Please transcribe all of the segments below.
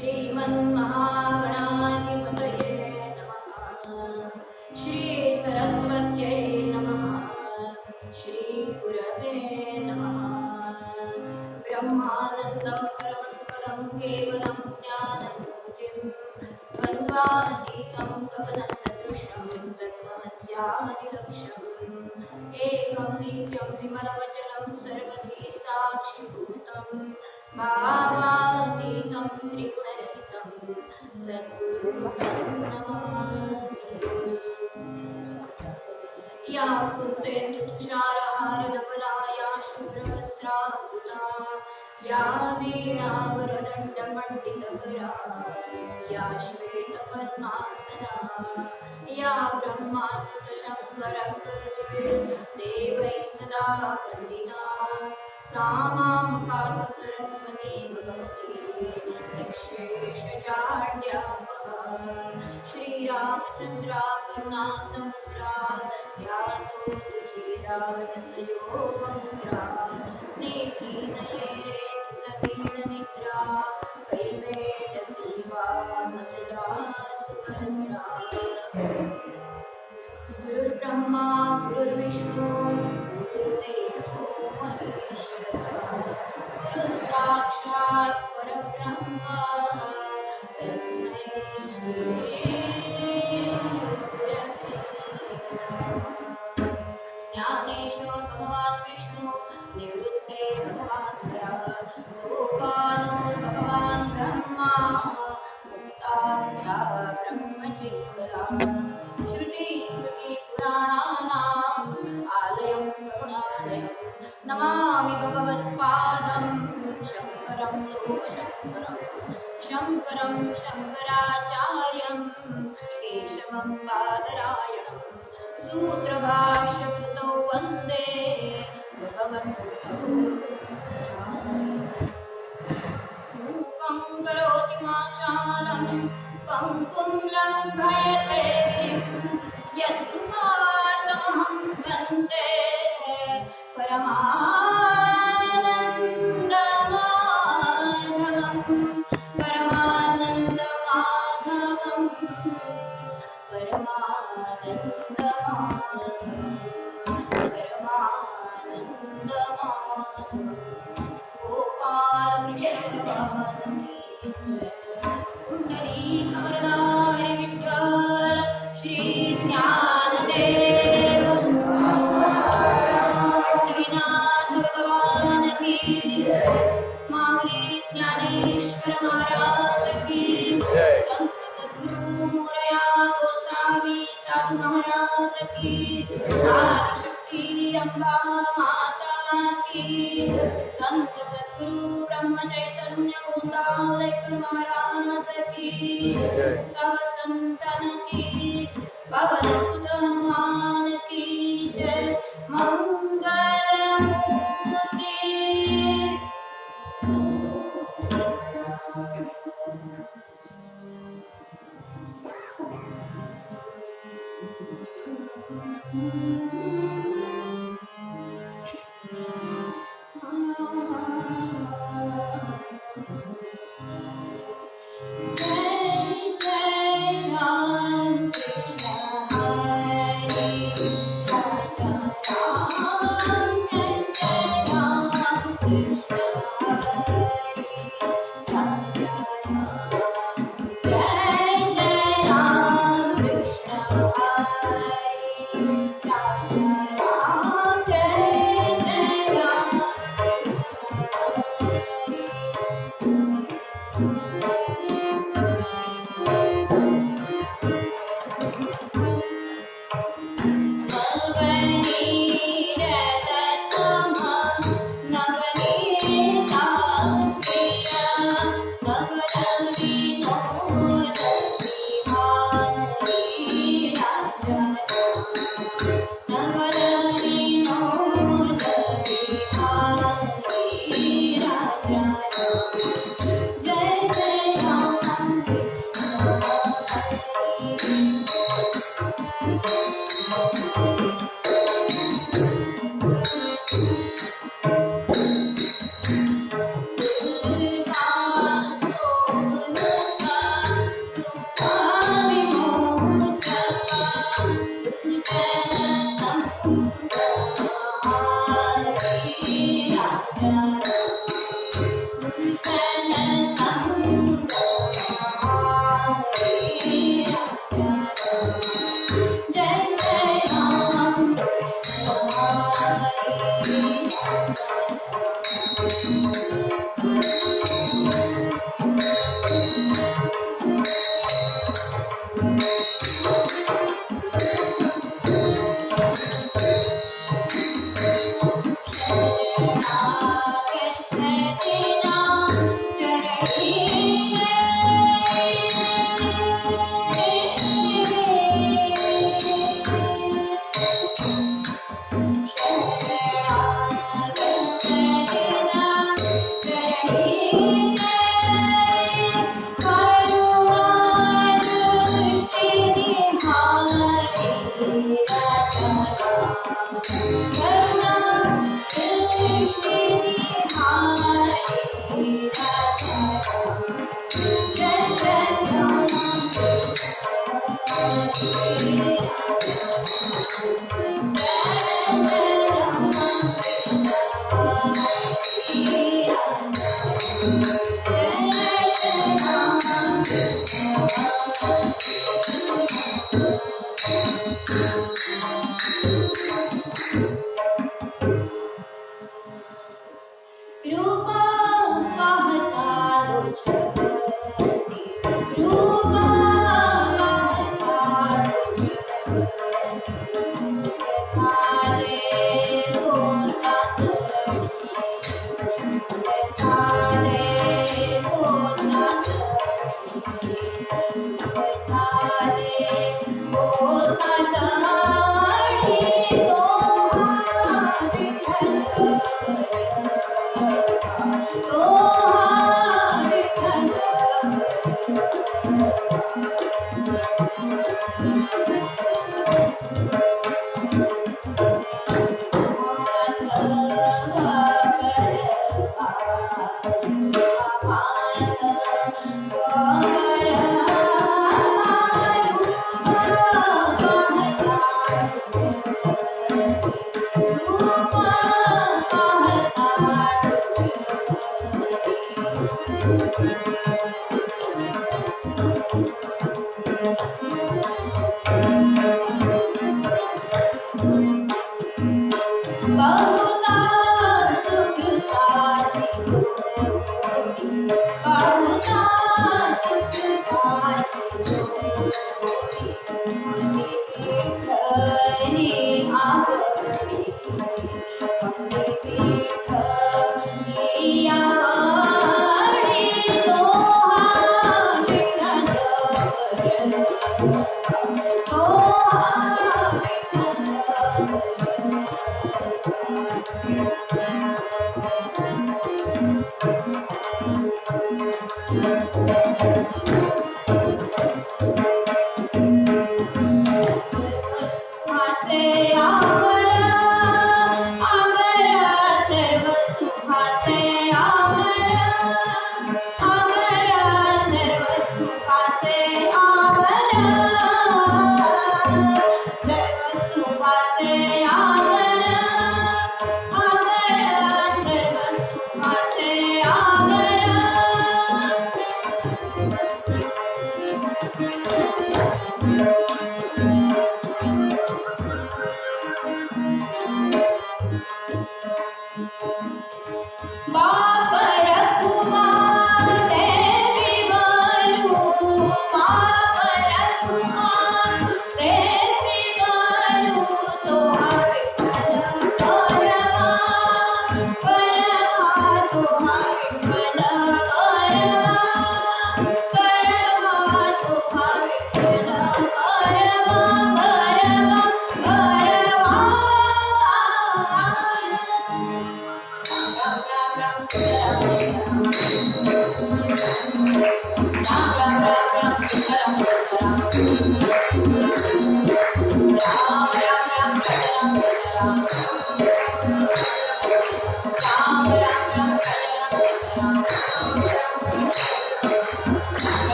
श्रीमन्महागणाधिपतये नमः। श्री सरस्वत्यै नमः। श्रीगुरवे नमः। ब्रह्मानन्दं परमं केवलं ज्ञानमूर्तिं द्वन्द्वातीतं गगनसदृशं तत्त्वमस्यादिलक्ष्यम् एकं नित्यं विमलमचलं सर्वधी साक्षिभूतं भावातीतं त्रिगुणरहितं सद्गुरुं नमामि। या कुन्तेन्दु तुषारहारधवला या शुभ्रवस्त्रावृता या वीणावरदण्डमण्डितकरा या श्वेतपद्मासना या ब्रह्माच्युतशङ्करदेवैः सदा वन्दिता सा मां पातु सरस्वती भगवती दक्षेशचाड्यापहा। श्रीरामचन्द्राकरुणासमुद्रा ध्यातो तुजीराजसयोगमुद्रा नेत्रीनयने तुतवीणनिद्रा कैवेटसीवा मसला सुभद्रा। गुरुर्ब्रह्मा गुरुर्विष्णु गुरुर्देवो महेश्वरः गुरुस्साक्षात् परब्रह्म तस्मै श्री गुरवे नमः। ज्ञानेश्वर भगवान् विष्णु निवृत्ते भगवान् हरः सोपानो भगवान् ब्रह्मा मुक्तात्मा ब्रह्मचित्कला। श्रुति स्मृति पुराणानाम् आलयं करुणालयं नमामि भगवत्पादं शङ्करं लोकशङ्करं शङ्करं शङ्कराचार्यं केशवं बादरायणं सूत्रभाष्यकृतौ वन्दे भगवन्तौ। मूकं करोति वाचालं पङ्कुं लङ्घयते यत्कृपातमहं वन्दे परमानन्दमाधवं परमानन्दमाधवं परमानन्दमाधवं परमानन्दमाधवं। गोपालकृष्ण भगवान् की जय। पुण्डरीकवरदारि विठ्ठल श्री ज्ञानदेव पंढरीनाथ भगवान की जय। माऊली ज्ञानेश्वर महाराज की जय। संत सद्गुरु मोरया गोसावी साधु महाराज की आदिशक्ति अम्बा माता की संत सद्गुरु ब्रह्म चैतन्य गोंदावलेकर महाराज की सब संतन की पवन सुत हनुमान की जय। मंगलमूर्ति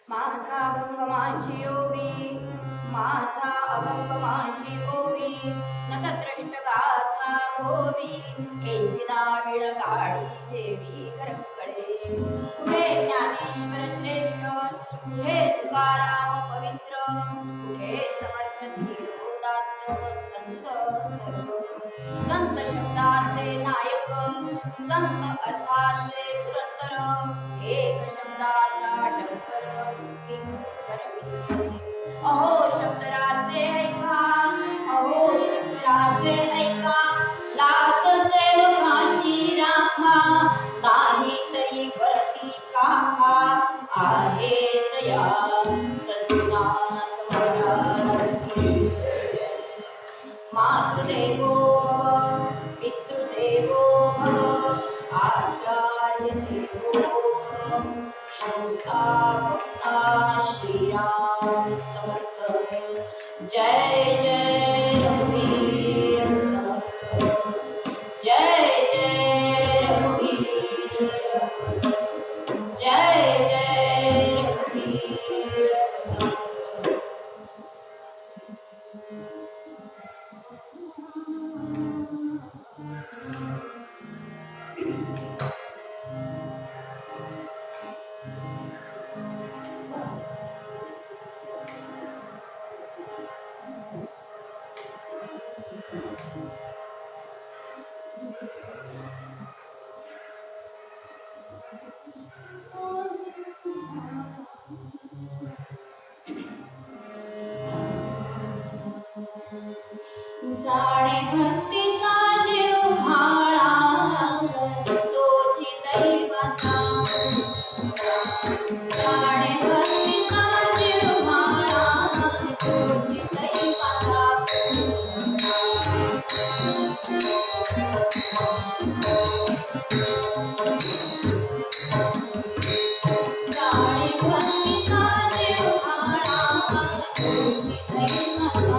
माझा अभंग माझी ओवी, माझा अभंग माझी ओवी, नतद्रष्ट गाथा गोवी, एंजिना विळ गाडी जेवी करंगळे. पुढे ज्ञानेश्वर श्रेष्ठ, पुढे तुकाराम पवित्र, पुढे समर्थ धीरोदात्त संत सर्व. संत शब्दाचे नायक, संत अर्थाचे पुरंदर, एक शब्दाचा डंबर अहो शब्दराजे ऐका, अहो शब्दराजे ऐका, लाच सेवकाची राखा, नाही तरी वरती काका, आहेत या सद्गुणात महाराज. मातृदेवो भव, पितृदेवो भव, आचार्य देवो भव, श्रोता भक्ता श्रीराम समर्थ. जय जय रघुवीर समर्थ, जय जय रघुवीर समर्थ, जय जय रघुवीर समर्थ. जाणे भक्तीचा जीव भाळा, तोची दैवता. जाणे भक्तीचा जीव भाळा, तोची दैवता. जाणे भक्तीचा जीव भाळा, तोची दैवता.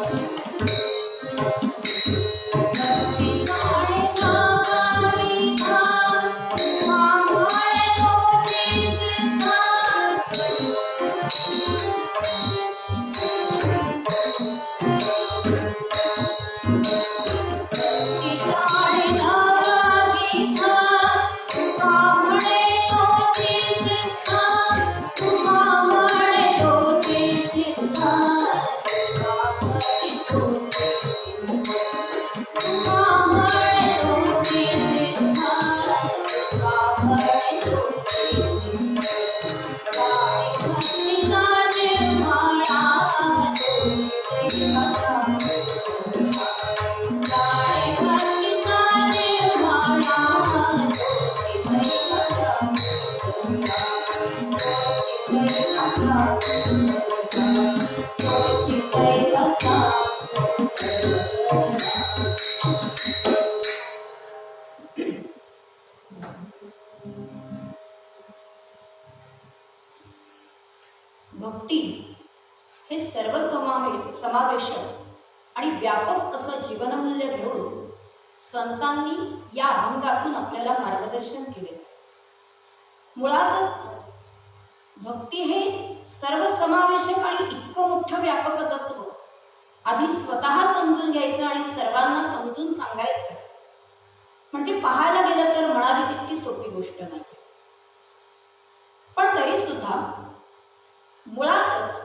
Thank you. भक्ती हे सर्व समावेशक आणि व्यापक असं जीवनमूल्य घेऊन संतांनी या अभंगातून आपल्याला मार्गदर्शन केले. मुळातच भक्ती हे सर्व समावेशक आणि इतकं मोठं व्यापक तत्व आधी स्वतः समजून घ्यायचं आणि सर्वांना समजून सांगायचं म्हणजे पाहायला गेलं तर म्हणावी तितकी सोपी गोष्ट नाही. पण तरी सुद्धा मुळातच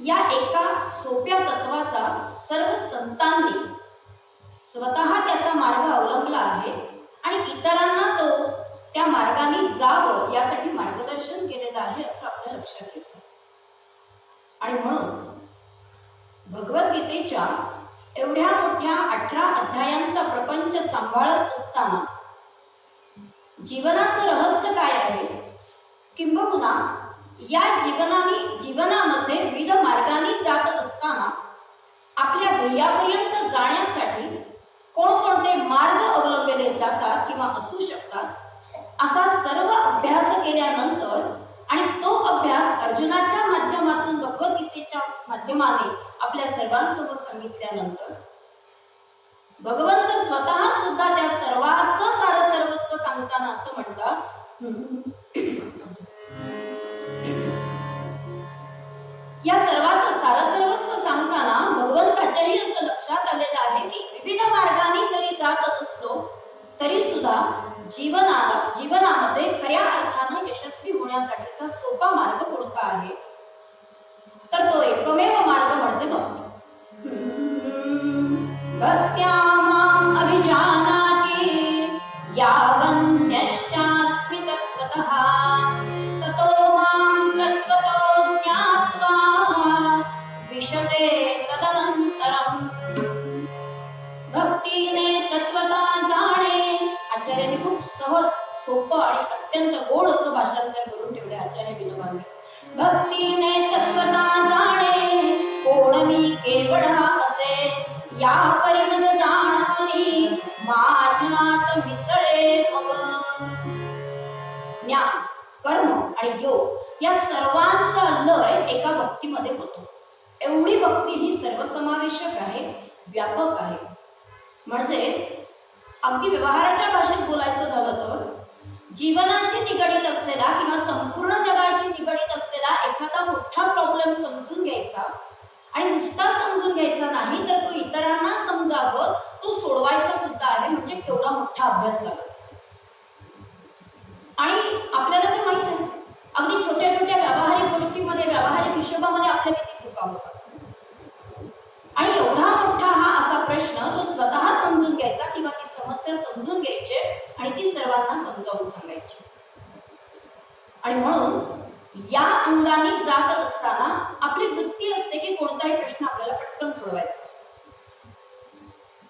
या एका सोप्या तत्वाचा सर्व संतांनी स्वतः त्याचा मार्ग अवलंबला आहे आणि इतरांना तो त्या मार्गाने जावं यासाठी मार्गदर्शन केलेलं आहे असं आपल्या लक्षात येतं. आणि म्हणून भगवद्गीतेच्या एवढ्या मोठ्या 18 अध्यायांचा प्रपंच सांभाळत असताना जीवनाचं रहस्य काय आहे, किंबहुना या जीवनामध्ये विविध मार्गाने जात असताना आपल्या ध्येयापर्यंत जाण्यासाठी कोणकोणते मार्ग अवलंबले जातात किंवा असू शकतात असा सर्व अभ्यास केल्यानंतर आणि तो अभ्यास अर्जुनाच्या माध्यमातून भगवद्गीतेच्या माध्यमाने आपल्या सर्वांसमोर सांगितल्यानंतर भगवंत स्वतः सुद्धा त्या सर्वांचं सर्वस्व सांगताना असं म्हणतात, या सर्वांचं सर्वस्व सांगताना भगवंताच्याही असं लक्षात आलेलं आहे की विविध मार्गाने जरी जात असलो तरी सुद्धा जीवनामध्ये खऱ्या अर्थानं यशस्वी होण्यासाठीचा सोपा मार्ग कोणता आहे, तर तो एकमेव मार्ग म्हणजे भक्ती. भक्त्या मां अभिजानाति यावन्यश्चास्मि तत्त्वतः ततो मां तत्त्वतो ज्ञात्वा विशते तदनन्तरम्. भक्तीने तत्त्वता जाणे. आचार्यांनी खूप सहज सोपं आणि अत्यंत गोड असं भाषांतर करून ठेवले आचार्य विनोबांनी. भक्तीने तत्त्वता जाणे कोण मी केवळ असे या परिमज जाणारी माझ्यात मिसळे मग. ज्ञान, कर्म आणि योग या सर्वांचा लय एका भक्तीमध्ये होतो. एवढी भक्ती ही सर्वसमावेशक आहे, व्यापक आहे. म्हणजे अगदी व्यवहाराच्या भाषेत बोलायचं झालं तर जीवनाशी निगडित असलेला किंवा संपूर्ण जगाशी निगडित असलेला एखादा मोठा प्रॉब्लेम समजून घ्यायचा आणि नुसता समजून घ्यायचा नाही तर तो इतरांना समजावं, तो सोडवायचा सुद्धा आहे. म्हणजे केवढा मोठा अभ्यास लागत असतो. आणि आपल्याला ते माहित आहे, अगदी छोट्या छोट्या व्यावहारिक गोष्टीमध्ये, व्यावहारिक हिशोबामध्ये आपल्या किती चुका होतात. आणि एवढा मोठा हा असा प्रश्न तो स्वतः समजून घ्यायचा किंवा ती समस्या समजून घ्यायची आणि ती सर्वांना समजावून सांगायची. आणि म्हणून या अंगाने जात असताना आपली वृत्ती असते की कोणताही प्रश्न आपल्याला पटकन सोडवायचा असतो.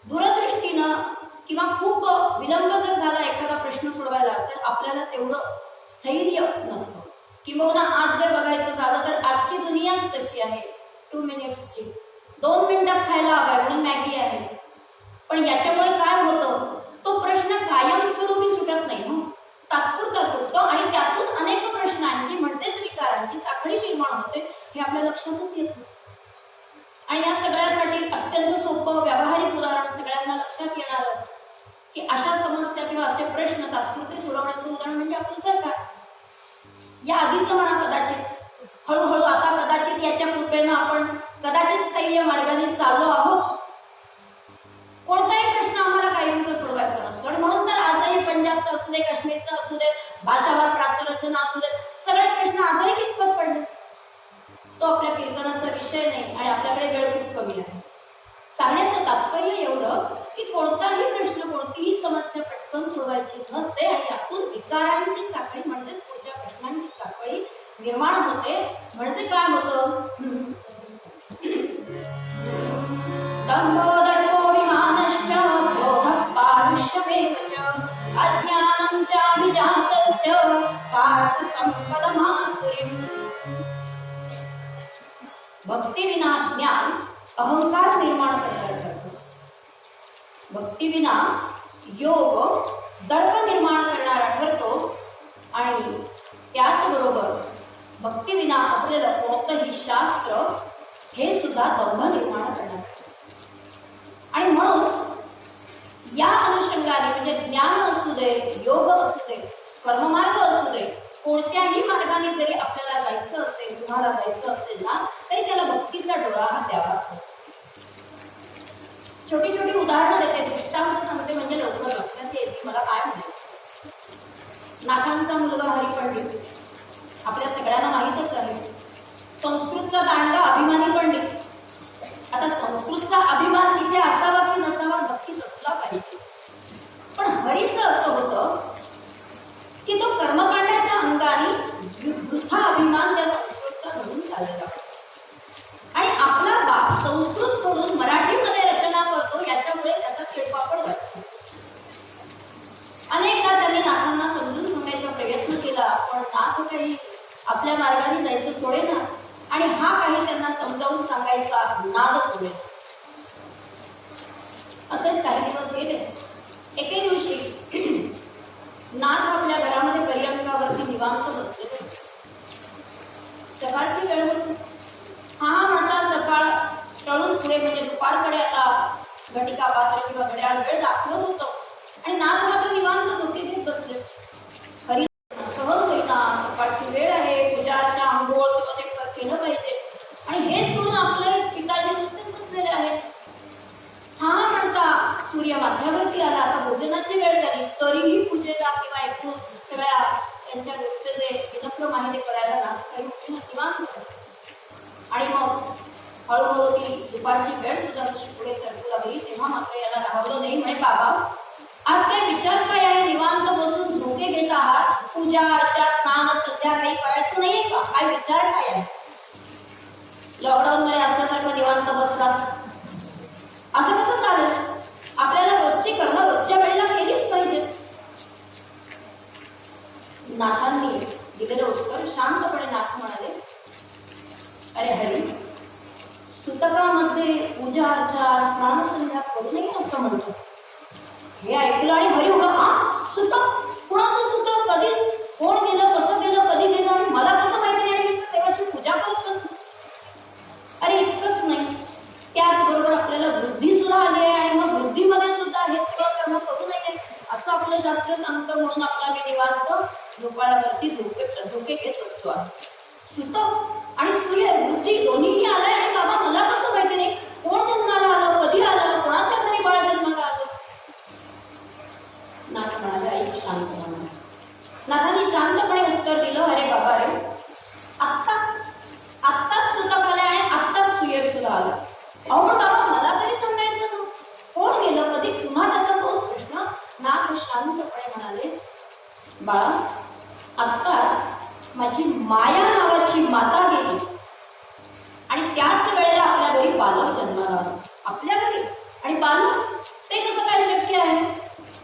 दूरदृष्टीनं किंवा खूप विलंब जर झाला एखादा प्रश्न सोडवायला तर आपल्याला तेवढं स्थैर्य नसतं. किंवा आज जर बघायचं झालं तर आजची दुनियाच तशी आहे, 2 मिनिट्सची, 2 मिनिटात खायला हवाय म्हणून मॅगी आहे. पण याच्यामुळे काय होतं, तो प्रश्न कायमस्वरूपी सुटत नाही, मग तात्पुरता सुटतो आणि त्यातून अनेक प्रश्नांची म्हणजेच विकारांची साखळी निर्माण होते हे आपल्या लक्षातच येत नाही. आणि या सगळ्यासाठी अत्यंत सोपं व्यावहारिक उदाहरण सगळ्यांना लक्षात येणार की अशा समस्या किंवा असे प्रश्न तात्पुरते सोडवण्याचं उदाहरण म्हणजे आपलं सरकार. या आधीच म्हणा कदाचित, हळूहळू आता कदाचित याच्या कृपेनं आपण कदाचित स्थैर्य मार्गाने चालू आहोत. कोणताही प्रश्न आम्हाला कायमचा सोडवायचा नसतो आणि म्हणून तर आजही पंजाबचा असू दे, काश्मीरचा असू दे, भाषावाद प्रार्थरचना असू दे, सगळे प्रश्न आजही कितपत पडले. तो आपल्या कीर्तनाचा विषय नाही आणि आपल्याकडे वेळ खूप कमी आहे. सांगण्याचं तात्पर्य एवढं की कोणताही प्रश्न, कोणतीही समस्या पटकन सोडवायची नसते आणि यातून विकारांची साखळी म्हणजे पुढच्या प्रश्नांची साखळी निर्माण होते. म्हणजे काय होतं, दंभोदर्पोऽभिमानश्च क्रोधः पारुष्यमेव च अज्ञानं चाभिजातस्य पार्थसम्पदमासुरीम्। भक्तिविना ज्ञान अहंकार निर्माण करणारं ठरतं। भक्तिविना योग दर्प निर्माण करणारा ठरतो आणि त्याचबरोबर भक्तिविना असलेलं कोणतंही शास्त्र हे सुद्धा दंभ निर्माण करणार। आणि म्हणून या अनुषंगाने म्हणजे ज्ञान असू दे, योग असू दे, कर्ममार्ग असू दे, कोणत्याही मार्गाने जरी आपल्याला जायचं असेल, तुम्हाला जायचं असेल ना, तरी त्याला भक्तीचा डोळा हा द्यावा लागतो। छोटी छोटी उदाहरणं देते, दृष्टांत सांगते म्हणजे लवकर लक्षात येते मला काय म्हणते। नाथांचा मुलगा हरिपंडित आपल्या सगळ्यांना माहीतच आहे। संस्कृतचा दांडगा अभिमानी पंडित। आता संस्कृतचा अभिमान तिथे असावा की नसावा नक्कीच असला पाहिजे, पण हरीचं असं होतं की तो कर्मकांडाच्या अंगाने वृथा अभिमान त्या संस्कृतचा धरून चाललेला आणि आपला बाप संस्कृत सोडून मराठीमध्ये रचना करतो याच्यामुळे त्याचा खेळपापड वाटतो। अनेकदा त्यांनी नाथांना समजून सांगण्याचा प्रयत्न केला, पण नाथ काही आपल्या मार्गाने जायचं सोडेना आणि हा काही त्यांना समजावून सांगायचा नाद सोडेल। असेच काही दिवस गेले। एके दिवशी नाथ आपल्या घरामध्ये पर्यंकावरती निवांत बसलेले। सकाळची वेळ होती। हा म्हणता सकाळ टळून पुढे म्हणजे दुपारकडे आता घटिका पात्र किंवा घड्याळ वेळ दाखवत होतं आणि नाथ मात्र निवांत डोके घेत बसले। हरी सहज होईना, सकाळची वेळ आहे, पूजाच्या आंघोळ किंवा ते केलं पाहिजे आणि हे सोडून आपले पिताजी नुसतेच बसलेले आहेत। हा म्हणता सूर्य माझ्यावरती आला, आता भोजनाची वेळ झाली, तरीही पूजेला किंवा एकूण सगळ्या त्यांच्या गोष्टीचे विनक्रम आहे ते करायला ना काही निवांत होतं। आणि मग हळूहळू ती दुपारची वेळ सुद्धा पुढे सरकू लागली, तेव्हा मात्र याला राहवलं नाही। म्हणजे बाबा आज काय विचार काय आहे, निवांत बसून झोके घेत आहात, पूजा अर्चा स्नान सध्या काही करायचं नाहीये का, काय विचार काय आहे? लॉकडाऊन मध्ये आमच्यासारखं निवांत बसतात असं कसं चालेल? आपल्याला रोजची कर्म रोजच्या वेळेला केलीच पाहिजे। नाथांनी दिलेलं उत्तर शांतपणे नाथ म्हणाले, अरे हरी, सुतकामध्ये पूजा अर्चा स्नान संध्या करू नये असं म्हणतो। हे ऐकलं आणि हरी उडा, हा सुतक? कुणाचं सुतक? कधी? कोण गेलं, कसं गेलं, कधी गेलं आणि मला कसं माहिती नाही? मी देवाची पूजा करत असतो। अरे इतकंच नाही, त्याचबरोबर आपल्याला वृद्धी सुद्धा आली आहे आणि मग वृद्धीमध्ये सुद्धा हे सगळं कर्म करू नये असं आपलं शास्त्र सांगतं, म्हणून आपला मी निवांत झोपाळ्यावरती झोके घेत असतो आहे। सुतक आणि सूर्य वृद्धी दोन्हीही आलाय आणि बाबा मला कसं माहिती नाही? कोण जन्माला आलं, कधी आलं, कोणाच्या घरी बाळ जन्माला आलं? नाथ म्हणाले, आई शांत म्हणा। नाथांनी शांतपणे उत्तर दिलं, अरे बाबा रे, आत्ताच सुतक आले आणि आत्ताच सूर्य सुद्धा आला। अहो बाबा मला तरी सांगायचं ना, कोण गेलं, कधी, पुन्हा त्याचा तोच प्रश्न। नाथ शांतपणे म्हणाले, बाळा, आत्ताच माझी माया नावाची माता गेली आणि त्याच वेळेला आपल्या घरी बालक जन्माला आला। आपल्या घरी आणि बालक, ते कसं काय शक्य आहे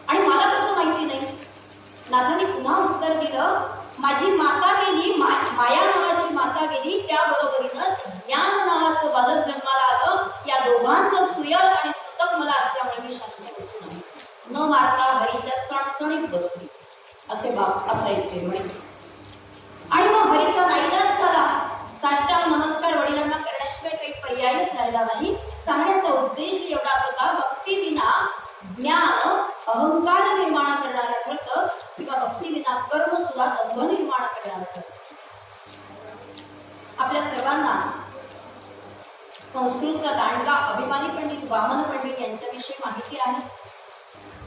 आणि मला कसं माहिती नाही? नाथांनी पुन्हा उत्तर दिलं, माझी माता गेली, माया नावाची माता गेली, त्याबरोबरीनं ज्ञान नावाचं बालक जन्माला आलं। या दोघांचं सुयर आणि सुतक मला असल्यामुळे मी शांत बसून आहे, न मारता हरीच्या सणसणीत बसली असे बाप असायचे म्हणे। आणि मग हरीचा नाईलाज झाला, साष्टांग नमस्कार वडिलांना करण्याशिवाय काही पर्यायच राहिला नाही। सांगण्याचा उद्देश एवढाच होता, भक्तीविना ज्ञान अहंकार निर्माण करणारं ठरतं किंवा भक्तीविना कर्म सुद्धा दंभ निर्माण करणारं ठरतं। आपल्या सर्वांना संस्कृतचा दांडगा अभिमानी पंडित वामन पंडित यांच्याविषयी माहिती आहे।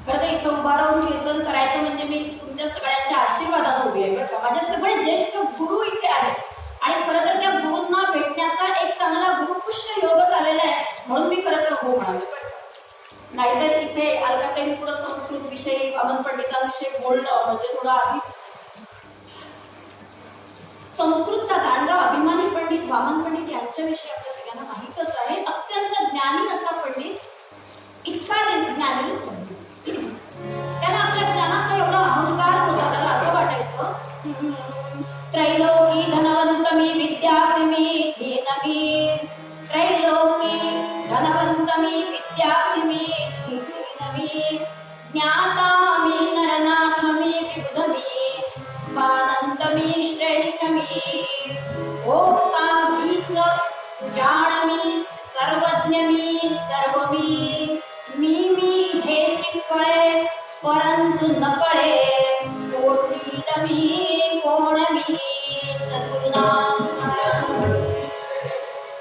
खरं तर इथं उभा राहून कीर्तन करायचं म्हणजे मी तुमच्या सगळ्यांच्या आशीर्वादाने उभी आहे बरं का। माझे सगळे ज्येष्ठ गुरु इथे आहेत आणि खरं तर त्या गुरूंना भेटण्याचा एक चांगला गुरुपुष्य योग झालेला आहे, म्हणून मी खरं तर हो म्हणाले बरं का। नाहीतर इथे अलकाताई पुढे संस्कृत विषयी वामन पंडितांविषयी बोलणं म्हणजे थोडं आधीच। संस्कृतचा दांडगा अभिमानी पंडित वामन पंडित यांच्याविषयी आपल्या सगळ्यांना माहीतच आहे। अत्यंत ज्ञानी असा पंडित धनवंतमी विद्याभिमी कीर्तिनमी ज्ञातामी नरनाथमी विबुधमी स्वानंदमी श्रेष्ठमी ओका बीज जाणमी सर्वज्ञमी सर्वमी मी हे शिकळे परंतु न कळे कोटीतमी कोणमी सद्गुरुनाथ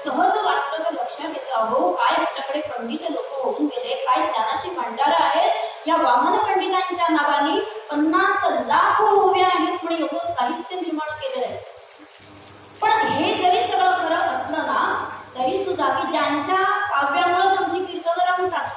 सहज वाचलं तर लक्षात येतं अहो काय आपल्याकडे पंडित लोक होऊन गेले, काय ज्ञानाची भंडारा आहेत. या वामन पंडितांच्या नावाने 50 लाख उभे आहेत म्हणून एवढं साहित्य निर्माण केलेलं आहे. पण हे जरी सगळं खरं असलं ना तरी सुद्धा की ज्यांच्या काव्यामुळे आमची कीर्तनं रंगतात,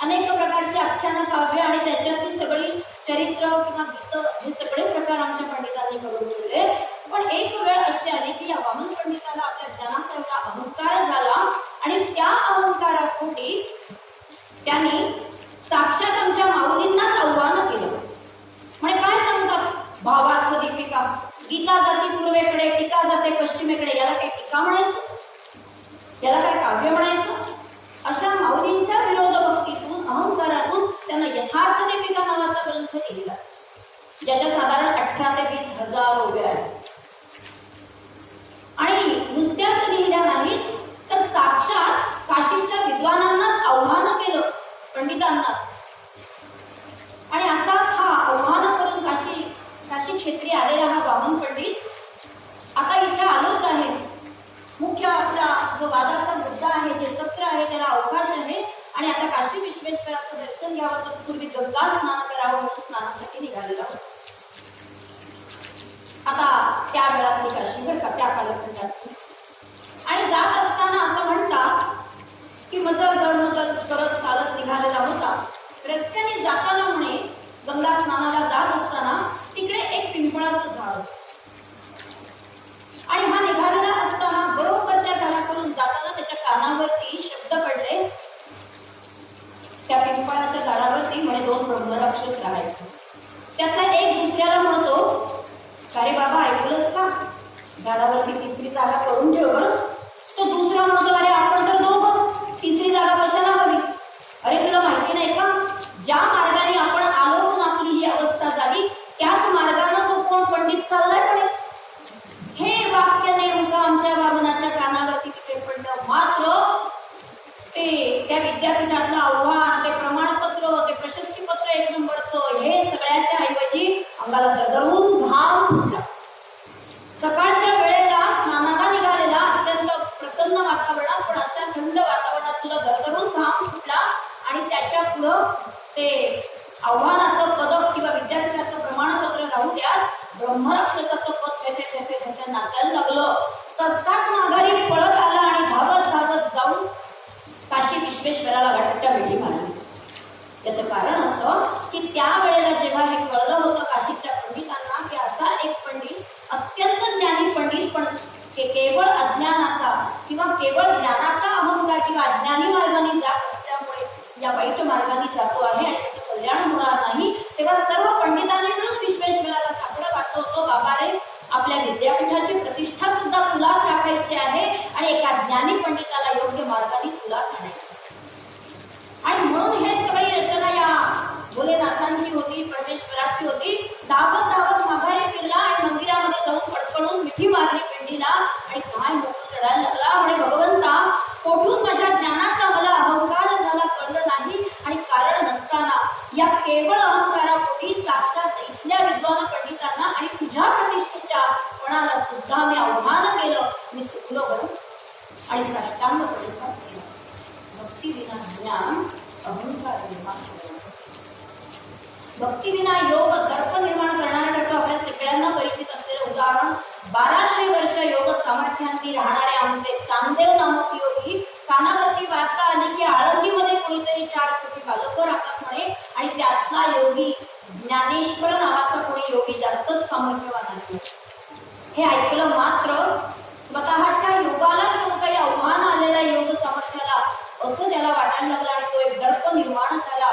अनेक प्रकारची आख्यान काव्य आणि त्याच्यातली सगळी चरित्र किंवा गीतं हे सगळे प्रकार आमच्या पंडितांनी करून ठेवले. पण एक वेळ अशी आली की या वामन पंडिताला आपल्या ज्ञानाचा एवढा अहंकार झाला आणि त्या अहंकारापोटी त्यांनी साक्षात आमच्या माऊलींनाच आव्हान केलं. म्हणजे काय सांगतात, भावाचं दीपिका, गीता जाते पूर्वेकडे, टीका जाते पश्चिमेकडे, याला काही टीका म्हणायचं, याला काय काव्य म्हणायचं? अशा माऊलींच्या विरोध भक्तीतून अहंकारातून त्यांना यथार्थ दीपिका नावाचा ग्रंथ लिहिला, ज्याच्या साधारण 18 ते 20 हजार उभे आहेत. आणि नुसत्याच लिहिल्या नाहीत तर साक्षात काशीच्या विद्वानांनाच आव्हान केलं, पंडितांना. आणि असाच हा आव्हान करून काशी क्षेत्री आलेला हा वामन पंडित आता इथे आलोच आहे. मुख्य आपला जो वादाचा मुद्दा आहे, जे सत्र आहे, त्याला अवकाश आहे आणि आता काशी विश्वेश्वराचं दर्शन घ्यावं तर पूर्वी गंगा स्नान करावं म्हणून स्नानासाठी निघालेला होता. आता त्या वेळातली काशी बरं का, त्या कालखंडातली. आणि जात असताना असं म्हणतात की मजल करत चालत निघालेला होता. रस्त्याने जाताना म्हणे गंगा स्नानाला जात असताना तिकडे एक पिंपळाचं झाड होतं आणि हा निघालेला असताना बरोबर त्या झाडाकडून जाताना त्याच्या कानावरती शब्द पडले. त्या पिंपळाच्या झाडावरती म्हणे 2 ब्रह्मराक्षस राहायचे. त्यातला एक दुसऱ्याला म्हणतो, अरे बाबा ऐकलंस का, झाडावरती 3री जागा करून ठेव. तो दुसरा म्हणतो, अरे आपण तर दोघं, 3री जागा कशाला हवी? अरे तुला माहिती नाही का, ज्या मार्गाने आपण आलो म्हणून आपली ही अवस्था झाली त्याच मार्गाने तो कोण पंडित चाललाय म्हणे. हे वाक्य नेमकं आमच्या वामनाच्या कानावरती तिथे पडलं. मात्र ते त्या विद्यापीठातलं आव्हान, ते प्रमाणपत्र, ते प्रशस्तीपत्र 1 नंबरचं, हे सगळ्याच्या ऐवजी अंगाला दरदरून घाम फुटला. सकाळच्या वेळेला स्नानाला निघालेला अत्यंत प्रसन्न वातावरणात, पण अशा थंड वातावरणात तुला दरदरून घाम फुटला आणि त्याच्या पुढं ते आव्हानाचं पदक किंवा विद्यापीठाचं प्रमाणपत्र राहू द्या, ब्रह्मराक्षसाचं पद त्याचे नाचायला लागलं. तसकाच माघारी पळत आला आणि धावत जाऊन काशी विश्वेश्वराला घट्ट मिठी मारली. त्याचं कारण असं की त्या वेळेला जेव्हा हे कळलं होतं काशीच्या पंडितांना की असा एक पंडित, अत्यंत ज्ञानी पंडित, पण केवळ अज्ञानाचा किंवा केवळ ज्ञानाचा अहंकार किंवा अज्ञानी मार्गाने जात असल्यामुळे या वाईट मार्गाने जातो आहे आणि त्याचं कल्याण होणार नाही, तेव्हा सर्व पंडितांनी मिळून विश्वेश्वराला साकडं घातलं होतं, बाबा रे आपल्या विद्यापीठाची प्रतिष्ठा सुद्धा तुलाच राखायची आहे आणि एका ज्ञानी पंडिताला योग्य मार्गाने तुलाच आणायची. आणि म्हणून हे सगळी रचना या भोलेनाथांची होती, परमेश्वराची होती. धावत माघारी फिरला आणि मंदिरामध्ये जाऊन पटकळून मिठी मारली पिंडीला आणि काय मोठं चढायला लागला. म्हणे भगवंता, कोठून माझ्या ज्ञानाचा मला अहंकार झाला कळलं नाही आणि कारण नसताना या केवळ अहंकारापोटी साक्षात इथल्या विद्वान पंडितांना आणि तुझ्या प्रतिष्ठेच्या कोणाला सुद्धा मी आव्हान केलं. मी चुकलो बरं आणि साष्टांग प्रतिसाद केला. भक्ती विना ज्ञान, अहंकार निर्माण करणार. भक्ती विना योग दर्प निर्माण करणाऱ्याकडे आपल्या सगळ्यांना परिचित असलेलं उदाहरण 1200 वर्ष योग सामर्थ्यांनी राहणारे आमचे चांदेव नामक योगी, कानावरती वार्ता आली की आळंदीमध्ये कोणीतरी 4 कोटी बालकं राहतात म्हणे आणि त्यातला योगी ज्ञानेश्वर नावाचा कोणी योगी जास्तच सामर्थ्यवान आहे. हे ऐकलं मात्र स्वतःच्या योगाला घेऊन काही आव्हान आलेल्या योग सामर्थ्याला असं त्याला वाटायला लागलं आणि तो एक दर्प निर्माण झाला.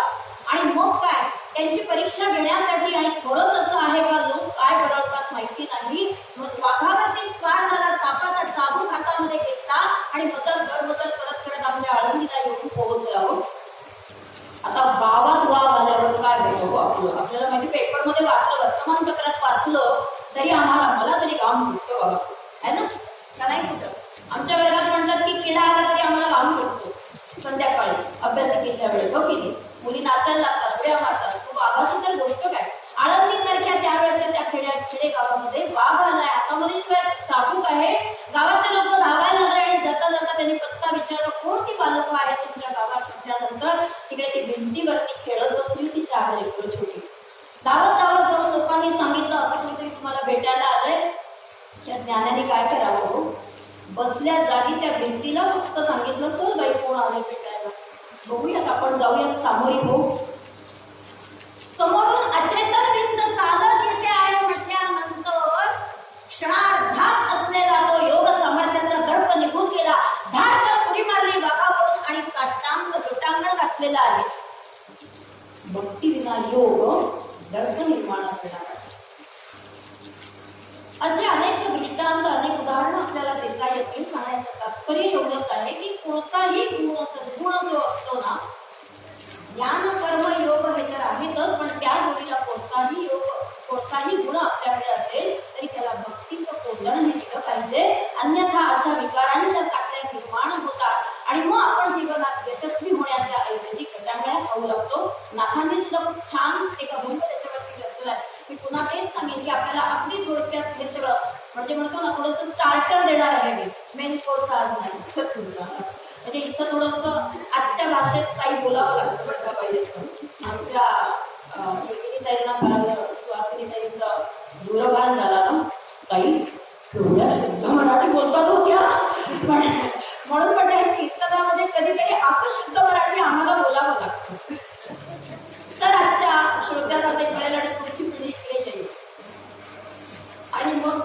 आणि मग काय, त्यांची परीक्षा घेण्यासाठी, आणि खरंच असं आहे का, लोक काय बरवतात माहिती नाही, वाघावरती स्वार झाला, सापाचा चाबूक हातामध्ये घेतला आणि मदत करत आपल्या आळंदीला सभा आहे तुमच्या गावात म्हटल्यानंतर तिकडे ती भिंतीवरती खेळत बसली होती 4 लेकरं छोटी. धावत धावत जाऊन लोकांनी सांगितलं असं कोणतरी तुम्हाला भेटायला आलंय. त्या ज्ञानाने काय करावं हो? बसल्या जागी त्या भिंतीला फक्त सांगितलं चल बाई कोण आले भेटायला, बघूयात आपण जाऊयात सामोरी होऊ. समोरून अचेतन भिंत चालत येते आहे म्हटल्यानंतर क्षणार्धात असलेला तो योग सामर्थ्याचा दर्प निघून गेला. धाड उडी मारली बागावरून आणि साष्टांग लोटांगण घातलेला आहे. भक्ती विना योग दर्प निर्माण करणार. असे अनेक दृष्टांत अनेक उदाहरणं आपल्याला देता येतील. सांगण्याचं तात्पर्य एवढंच आहे की कोणताही गुण सद्गुण जो असतो ना, ज्ञान कर्म योग हे तर आहेतच, पण त्या जोडीला कोणताही गुण आपल्याकडे असेल तरी त्याला भक्तीचं कोंदण हे केलं पाहिजे. अन्यथा अशा विकारांच्या साखळ्या निर्माण होतात आणि मग आपण जीवनात यशस्वी होण्याच्या ऐवजी कटांगळ्या खाऊ लागतो. नाथांनी सुद्धा खूप छान एक अभंग त्याच्यावरती घेतलेला आहे. मी पुन्हा तेच सांगेन की आपल्याला अगदी थोडक्यात हे सगळं म्हणजे म्हणतो ना थोडंसं स्टार्टर देणार आहे मी, मेन कोर्स आज नाही. म्हणजे इथं थोडंसं आजच्या भाषेत काही बोलावं लागतं म्हटलं पाहिजे. आमच्या ताईंना कळालं, सुहासिनी ताईंचा दूरभान झाला ना, ताई एवढ्या शुद्ध मराठी बोलतात होत्या, म्हणून म्हटलं कीर्तनामध्ये कधीतरी असं शुद्ध मराठी आम्हाला बोलावं लागतं तर आजच्या श्रोत्यांना ते कळेल आणि पुढची पिढी इकडे येईल. आणि मग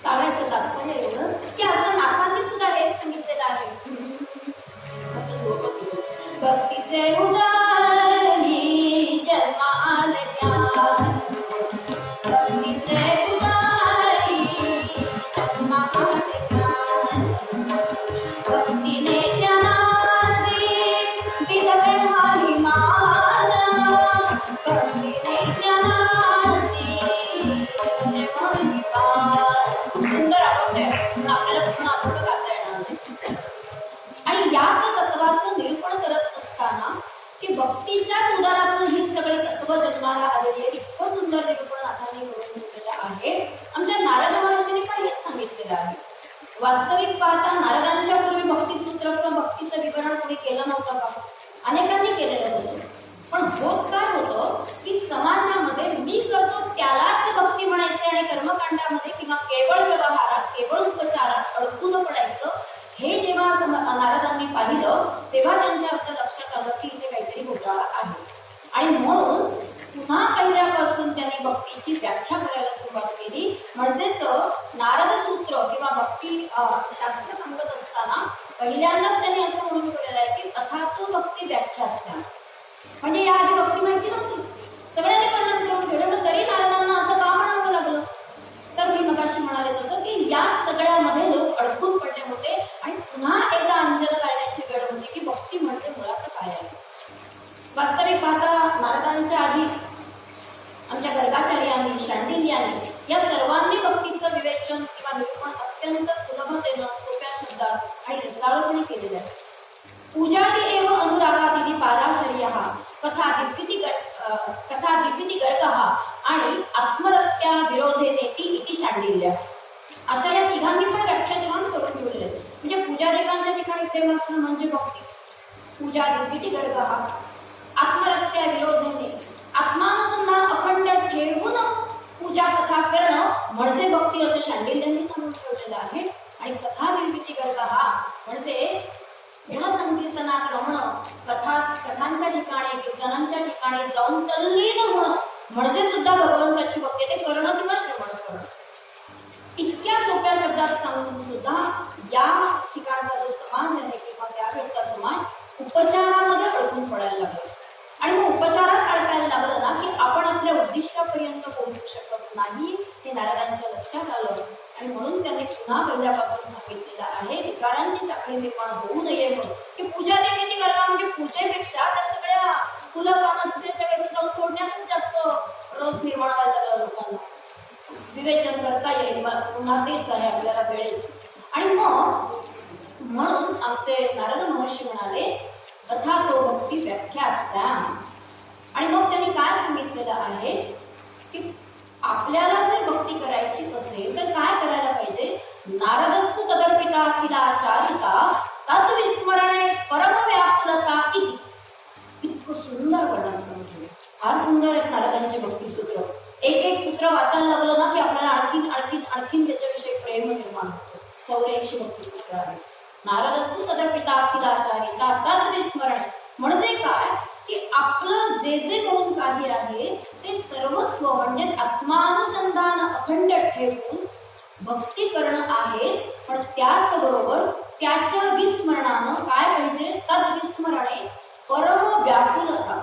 सांगायचं तात्पर्य एवढं की असं नाथांनी सुद्धा हेच सांगितलेलं आहे. भक्तीचे उदारी जन्म आले ज्ञान, भक्तीचे उदारी जन्म आले ज्ञान, भक्तीने ज्ञानाची दिलवे महिमान, भक्तीने ज्ञानाची दिलवे महिमान. सुंदर आवडते आपल्याला पुन्हा आपण गाता येणार. आणि याच तत्वाचं निरूपण करत असताना की भक्तीच्याच उदाहरणातून ही सगळे तत्व जन्माला आलेली आहे. इतकं सुंदर निरूपण नाथांनी करून घेतलेलं आहे. आमच्या नारद महर्षींनी पण हेच सांगितलेलं आहे. वास्तविक पाहता नारदांच्या पूर्वी भक्तिसूत्र किंवा भक्तीचं विवरण कोणी केलं नव्हतं का? अनेकांनी केलेलं होतं. पण होत काय होतं की समाजामध्ये मी करतो त्यालाच भक्ती म्हणायचे आणि कर्मकांडामध्ये किंवा केवळ व्यवहारात केवळ उपचारात अडकून पडायचं. हे जेव्हा नारदांनी पाहिलं तेव्हा त्यांच्या असं लक्षात आलं की इथे काहीतरी घोटाळा आहे. आणि म्हणून पुन्हा पहिल्यापासून त्यांनी भक्तीची व्याख्या करायला सुरुवात केली. म्हणजेच नारद सूत्र किंवा भक्ती शास्त्र सांगत असताना पहिल्यांदाच त्यांनी असं म्हणून केलेलं आहे की अथातो भक्ती व्याख्या. म्हणजे या आधी भक्ती माहिती नव्हती, सगळ्यांनी वर्णन करून ठेवलं, तरी नारदांना असं का म्हणावं लागलं? तर मी मगाशी म्हणाले तसं की या सगळ्यामध्ये लोक अडकून पडले होते आणि पुन्हा एकदा अंजन करण्याची वेळ होती की भक्ती म्हणजे मुळात काय आहे. वास्तविक पाहता नारदांच्या आधी आमच्या गर्गाचार्यांनी, शांडिल्यांनी या सर्वांनी भक्तीचं विवेचन किंवा निरूपण अत्यंत सुलभतेनं सोप्या शब्दात आणि रसाळपणे केलेलं आहे. पूजादी एव अनुरागादी पाराशर्य कथा दिव्यती गर्ग आणि आत्मरस्त्या विरोधे नेती इति शांडिल्य. अशा या तिघांनी पण व्याख्या छान करून ठेवलेले आहेत. म्हणजे पूजादिकांच्या ठिकाणी प्रेम असणं म्हणजे भक्ती. पूजा दिव्यती गर्ग, आत्मरस्त्या विरोधेने आत्मानुसंधान अखंड ठेवून पूजा कथा करणं म्हणजे भक्ती असं शांडिल्यांनी सांगून ठेवलेलं आहे. आणि कथा दिव्यती गर्ग म्हणजे गुणसंकीर्तनात रमणं, कथांच्या ठिकाणी कीर्तनांच्या ठिकाणी जाऊन तल्लीन होणं म्हणजे सुद्धा भगवंताची भक्ती. ते करणं किंवा श्रवण करणं इतक्या सोप्या शब्दात सांगून सुद्धा या ठिकाणचा जो समाज आहे किंवा त्यावेळचा समाज उपचारामध्ये अडकून पडायला लागला. आणि मग उपचारात अडकायला लागलं ना की आपण आपल्या उद्दिष्टापर्यंत पोहोचू शकत नाही हे नारदांच्या लक्षात आलं. आणि म्हणून त्यांनी पुन्हा पहिल्यापासून सांगितलेलं आहे विकारांची साखळी निर्माण होऊ नये म्हणून की पूजा देण्याची गरज म्हणजे पूजेपेक्षा त्या सगळ्या फुलं पानं दुसऱ्याच्या काही जाऊन सोडण्यातच जास्त रस निर्माण व्हायला लागला लोकांना. विवेचन करता येईल पुन्हा तेच आहे आपल्याला वेळेत. आणि मग म्हणून आमचे नारद महर्षी म्हणाले तथा तो भक्ती व्याख्या असता. आणि मग त्यांनी काय सांगितलेलं आहे की आपल्याला जर भक्ती करायची असेल तर काय करायला पाहिजे? नारदस्तु तदर्पिता अखिला चारिका तत् विस्मरण जे जे म्हणून काही आहे ते सर्वस्व म्हणजे आत्मानुसंधान अखंड ठेवून भक्ती करणं आहे. पण त्याचबरोबर त्याच्या विस्मरणानं काय पाहिजे, तद्विस्मरणे परम व्याकुलता.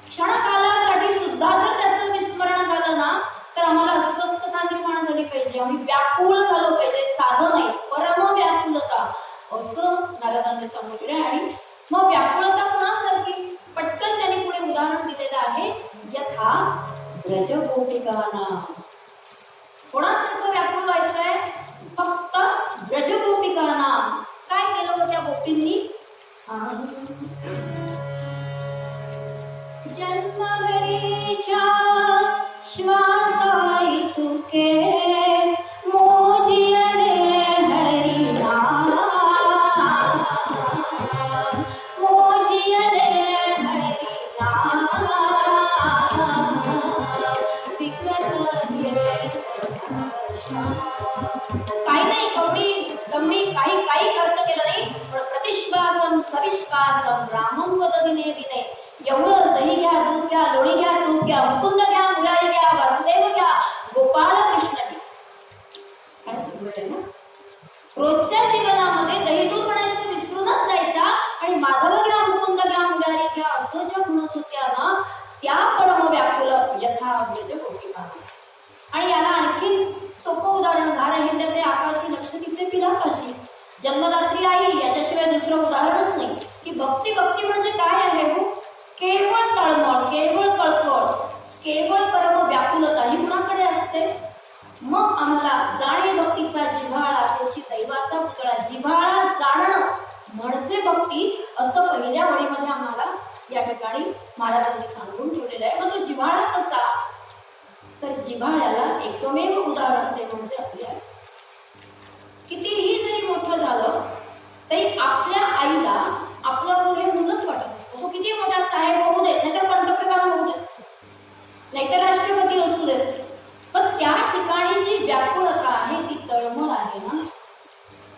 क्षणकालासाठी सुद्धा जर त्याचं विस्मरण झालं ना तर आम्हाला अस्वस्थता निर्माण झाली पाहिजे, आम्ही व्याकुळ झालो पाहिजे, साधं नाही, परम व्याकुलता असं नारदांनी सांगितले. आणि मग व्याकुलता कोणासारखी, पटकन त्यांनी पुढे उदाहरण दिलेलं आहे, यथा ब्रजगोपिकानां. कोणासारखं व्याकुळ व्हायचंय, फक्त ब्रजगोपिकानां. काय केलं होतं त्या गोपींनी, जन्मभरीच्या श्वासाई तुके मोजियले हरिनाम, मोजियले हरिनाम काही नाही, कवडी काही काही अर्थ केलं नाही, पण प्रतिश्वासम सविश्वासम रामम वददिने दिने. एवढं दही घ्या, दूध घ्या, लोणी घ्या, तूप घ्या, मुकुंद घ्या, मुरारी घ्या, वासुदेव घ्या, गोपाल कृष्ण घ्या. काय सांगितलंय ना, रोजच्या जीवनामध्ये दही दूध म्हणायचं विसरूनच जायच्या आणि माधव घ्या, मुकुंद घ्या, मुरारी घ्या असं ज्या म्हणत होत्या ना त्या परम व्याकुल यथा ब्रजगोपिका. आणि याला आणखी सोपं उदाहरण धारहिंड्याचे आकाशी लक्षणीचे पिलापाशी जन्मदात्री आई, याच्याशिवाय दुसरं उदाहरणच नाही. की भक्ती भक्ती म्हणजे काय आहे हो, केवळ तळमळ, केवळ कळकळ, केवळ परम व्याकुलता ही कुणाकडे असते. मग आम्हाला जाणे भक्तीचा जिव्हाळा, त्याची दैवाचा पुतळा. जिव्हाळा जाणणं म्हणजे भक्ती असं पहिल्या ओळीमध्ये आम्हाला या ठिकाणी महाराजांनी सांगून ठेवलेलं आहे. मग तो जिव्हाळा कसा, तर जिव्हाळ्याला एकमेव उदाहरण ते म्हणजे आपल्या कितीही जरी मोठं झालं तरी आपल्या आईला आपलं हे मुलंच वाटत असतं. तो किती मोठा साहेब होऊ देत, नाहीतर पंतप्रधान होऊ देत, नाहीतर राष्ट्रपती असू देत, पण त्या ठिकाणी जी व्याकुळता आहे ती तळमळ आहे ना.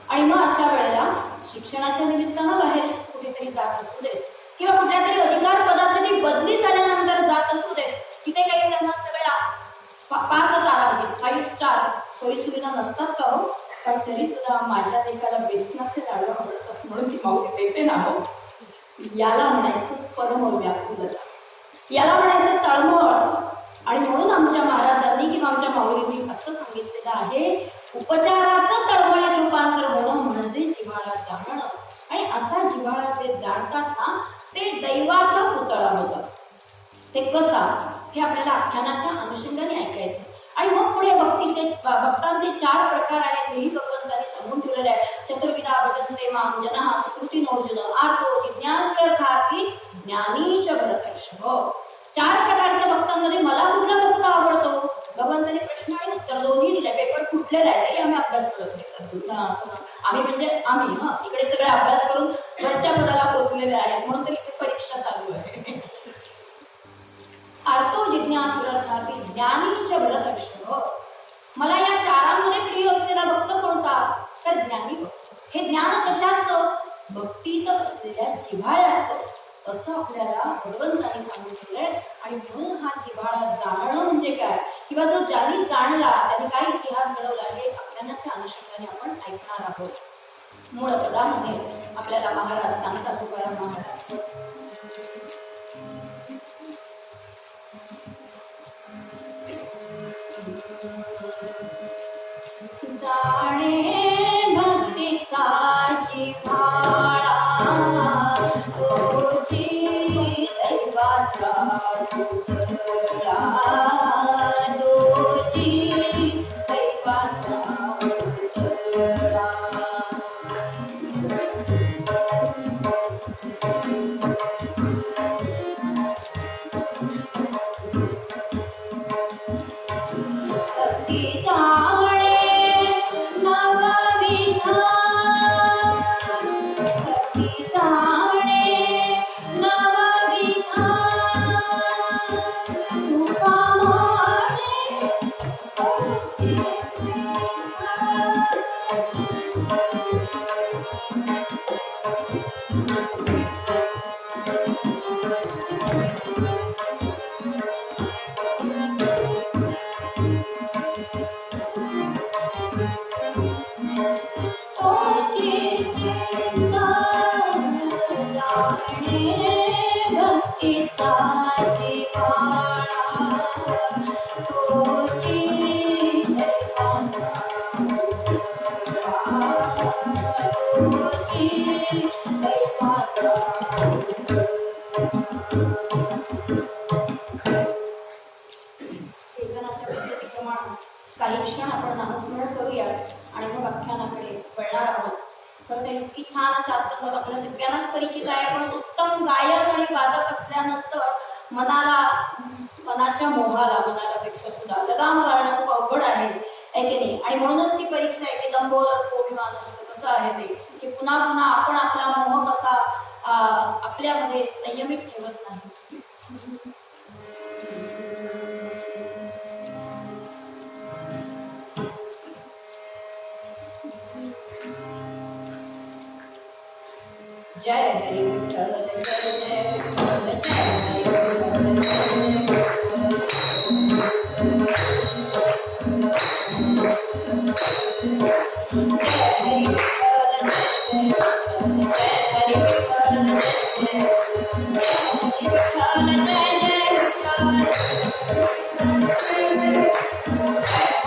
आणि मग अशा वेळेला शिक्षणाच्या निमित्तानं बाहेर कुठेतरी जात असू देत किंवा कुठल्या तरी अधिकार पदासाठी बदली झाल्यानंतर जात असू देत, तिथे काही त्यांना सगळ्या 5 तारा 5 स्टार सोयी सुविधा नसतात का हो, पण तरी सुद्धा माझ्या देशाला बेसनाचे लाडू आवडतात म्हणून ती माऊली देते ना हो. याला म्हणायचं परम व्याकुलता, याला म्हणायचं तळमळ. आणि म्हणून आमच्या महाराजांनी किंवा आमच्या माऊलींनी असं सांगितलेलं आहे, उपचाराचं तळमळीत रूपांतर होणं म्हणजे जिव्हाळा जाणणं. आणि असा जिव्हाळा ते जाणतात ना ते दैवाचा पुतळा होता. ते कसा हे आपल्याला आख्यानाच्या अनुषंगाने ऐकायचं. आणि मग पुढे भक्तांचे 4 प्रकार आहेत, हेही भगवंतांनी सांगून ठेवलेले आहे. चतुर्विधा भजन्ते मां जनः सुकृतिनोऽर्जुन आर्तो जिज्ञासुरर्थार्थी ज्ञानी च बलकर्षभ. 4 प्रकारच्या भक्तांमध्ये मला कुठला भक्त आवडतो, भगवंतांनी प्रश्न आणि उत्तर दोन्ही दिले. पेपर फुटलेला आहे, आम्ही अभ्यास करत नाही. आम्ही म्हणजे आम्ही इकडे सगळे अभ्यास करून वरच्या पदाला पोहोचलेले आहेत, म्हणून तरी इथे परीक्षा चालू आहे. आर्तो जिज्ञासुरर्थार्थी ज्ञानी च बलकर्षभ. मला या 4ांमध्ये प्रिय असलेला भक्त कोणता, तर ज्ञानी भक्त. हे ज्ञान कशाचं, भक्तीचं असलेल्या जिव्हाळ्याचं, असं आपल्याला भगवंतांनी सांगितलंय. आणि म्हणून हा जिव्हाळा जाणणं म्हणजे काय, किंवा जो ज्याने जाणला त्याने काय इतिहास घडवला हे आख्यानाच्या अनुषंगाने आपण ऐकणार आहोत. मूळ पदामध्ये आपल्याला महाराज सांगतात, तुकाराम महाराज, जाणे भक्तीचा जिव्हाळा तुझी दैवाचा पुतळा, तुझी दैवाचा पुतळा. कीर्तनाच्या पद्धतीप्रमाणे काही क्षण आपण नामस्मरण करूया आणि मग व्याख्यानाकडे वळणार आहोत. तर ते इतकी छान असं आपलं आपल्या सगळ्यांनाच परिचित आहे. पण उत्तम गायक आणि वादक असल्यानंतर मनाच्या मनापेक्षा सुद्धा लगाम घालणं खूप अवघड आहे की नाही. आणि म्हणूनच ती परीक्षा आहे की लंबोदर कोविमान कसं आहे ते की पुन्हा पुन्हा आपण आपला मोह कसा आपल्यामध्ये संयमित ठेवत नाही. जय हरि विठ्ठल जय जय विठ्ठल जय हरि विठ्ठल जय हरि विठ्ठल जय हरि विठ्ठल जय विठ्ठल जय जय विठ्ठल हरि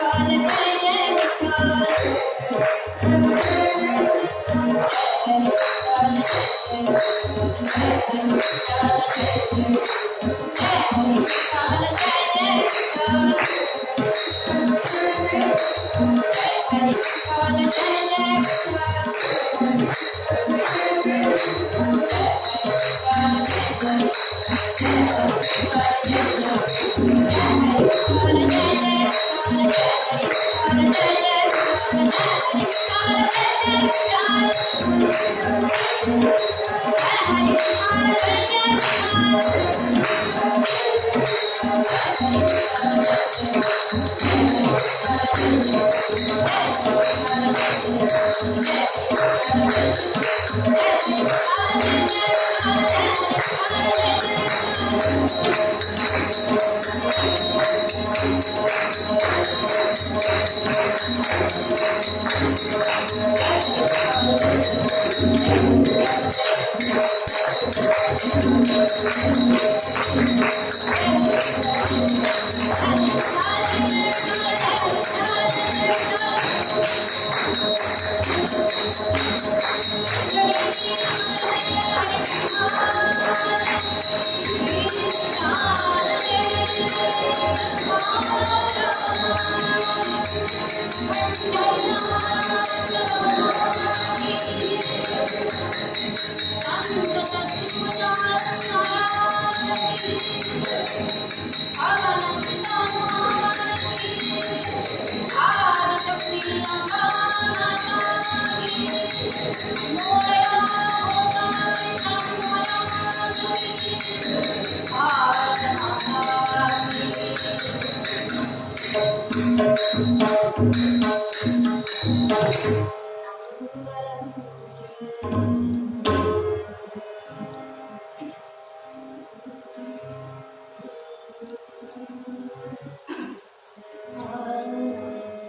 विठ्ठल जय जय विठ्ठल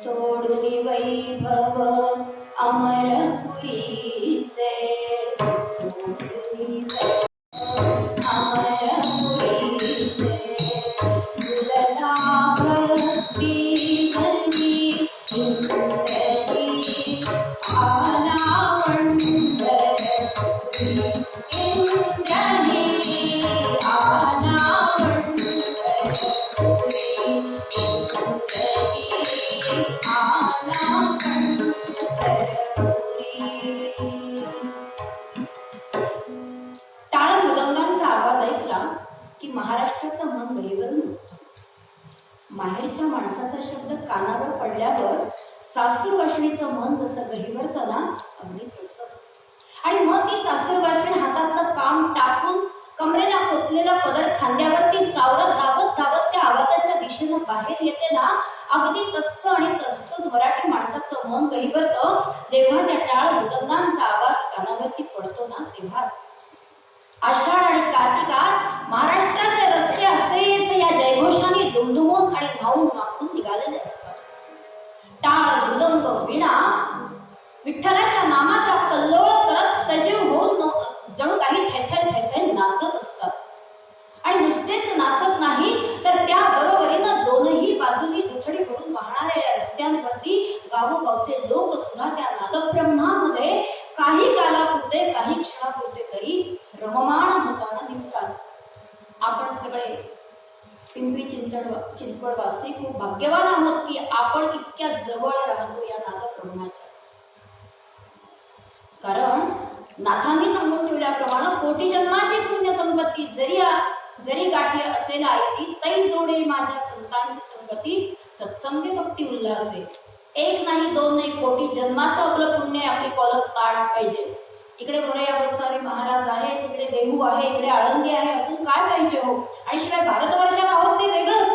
सोडून वैभव अमरपुरीचे सोडून अमरपुरीचे दुर्लभा भक्ती धरणी इंद्रजी आला पंढरपुरी इंद्रजी आला पंढरपुरी टाळ मृदंगांचा आवाज ऐकला की महाराष्ट्राचं मन गहिवरून उठतं. माहेरच्या माणसाचा शब्द कानावर पडल्यावर सासूर वाशिणीचं मन जसं गहिवरतं ना अगदी तसं. आणि मग ती सासूर वाशिण हातातलं काम टाकून कमरेला पोचलेला पदर खांद्यावरती सावरत धावत धावत त्या आवाजाच्या दिशेनं बाहेर येते ना अगदी तसं आणि तसंच मराठी माणसाचं मन गहिवरतं जेव्हा त्या टाळ मृदंगांचा आवाज कानावरती पडतो ना तेव्हाच. आषाढ आणि कार्तिकात महाराष्ट्राचे रस्ते असेच या जयघोषाने दुमदुमून आणि धावून मागून निघालेले असतात. टाळ मृदंग वीणा विठ्ठलाच्या नामाचा कल्लोळ करत सजीव होऊन जणू काही थैथै नाचत असतात. आणि नुसतेच नाचत नाही तर त्या बरोबरीनं दोनही बाजूनी दुथडी भरून वाहणाऱ्या रस्त्यांवरती गावोगावचे लोक सुद्धा त्या नादब्रह्मामध्ये काही कालापुरते काही क्षणापुरते पंढरपूरचे तरी रममाण होताना दिसतात. आपण सगळे पिंपरी चिंचवड वासी खूप भाग्यवान आहोत की आपण इतक्या जवळ राहतो या नादप्रभूंच्या. कारण नाथांनी सांगून ठेवल्याप्रमाणे कोटी जन्माची पुण्य संपत्ती जरी गाठी असेल आयती तै जोडे माझ्या संतांची संगती सत्संग भक्ती उल्हासे. एक नाही दोन नाही कोटी जन्माचं आपलं पुण्य आपली कॉलम ताट पाहिजे. इकडे मोरया गोसावी महाराज आहे, तिकडे देहू आहे, इकडे आळंदी आहे, अजून काय पाहिजे हो. आणि शिवाय भारतवर्षात आहोत ते वेगळंच.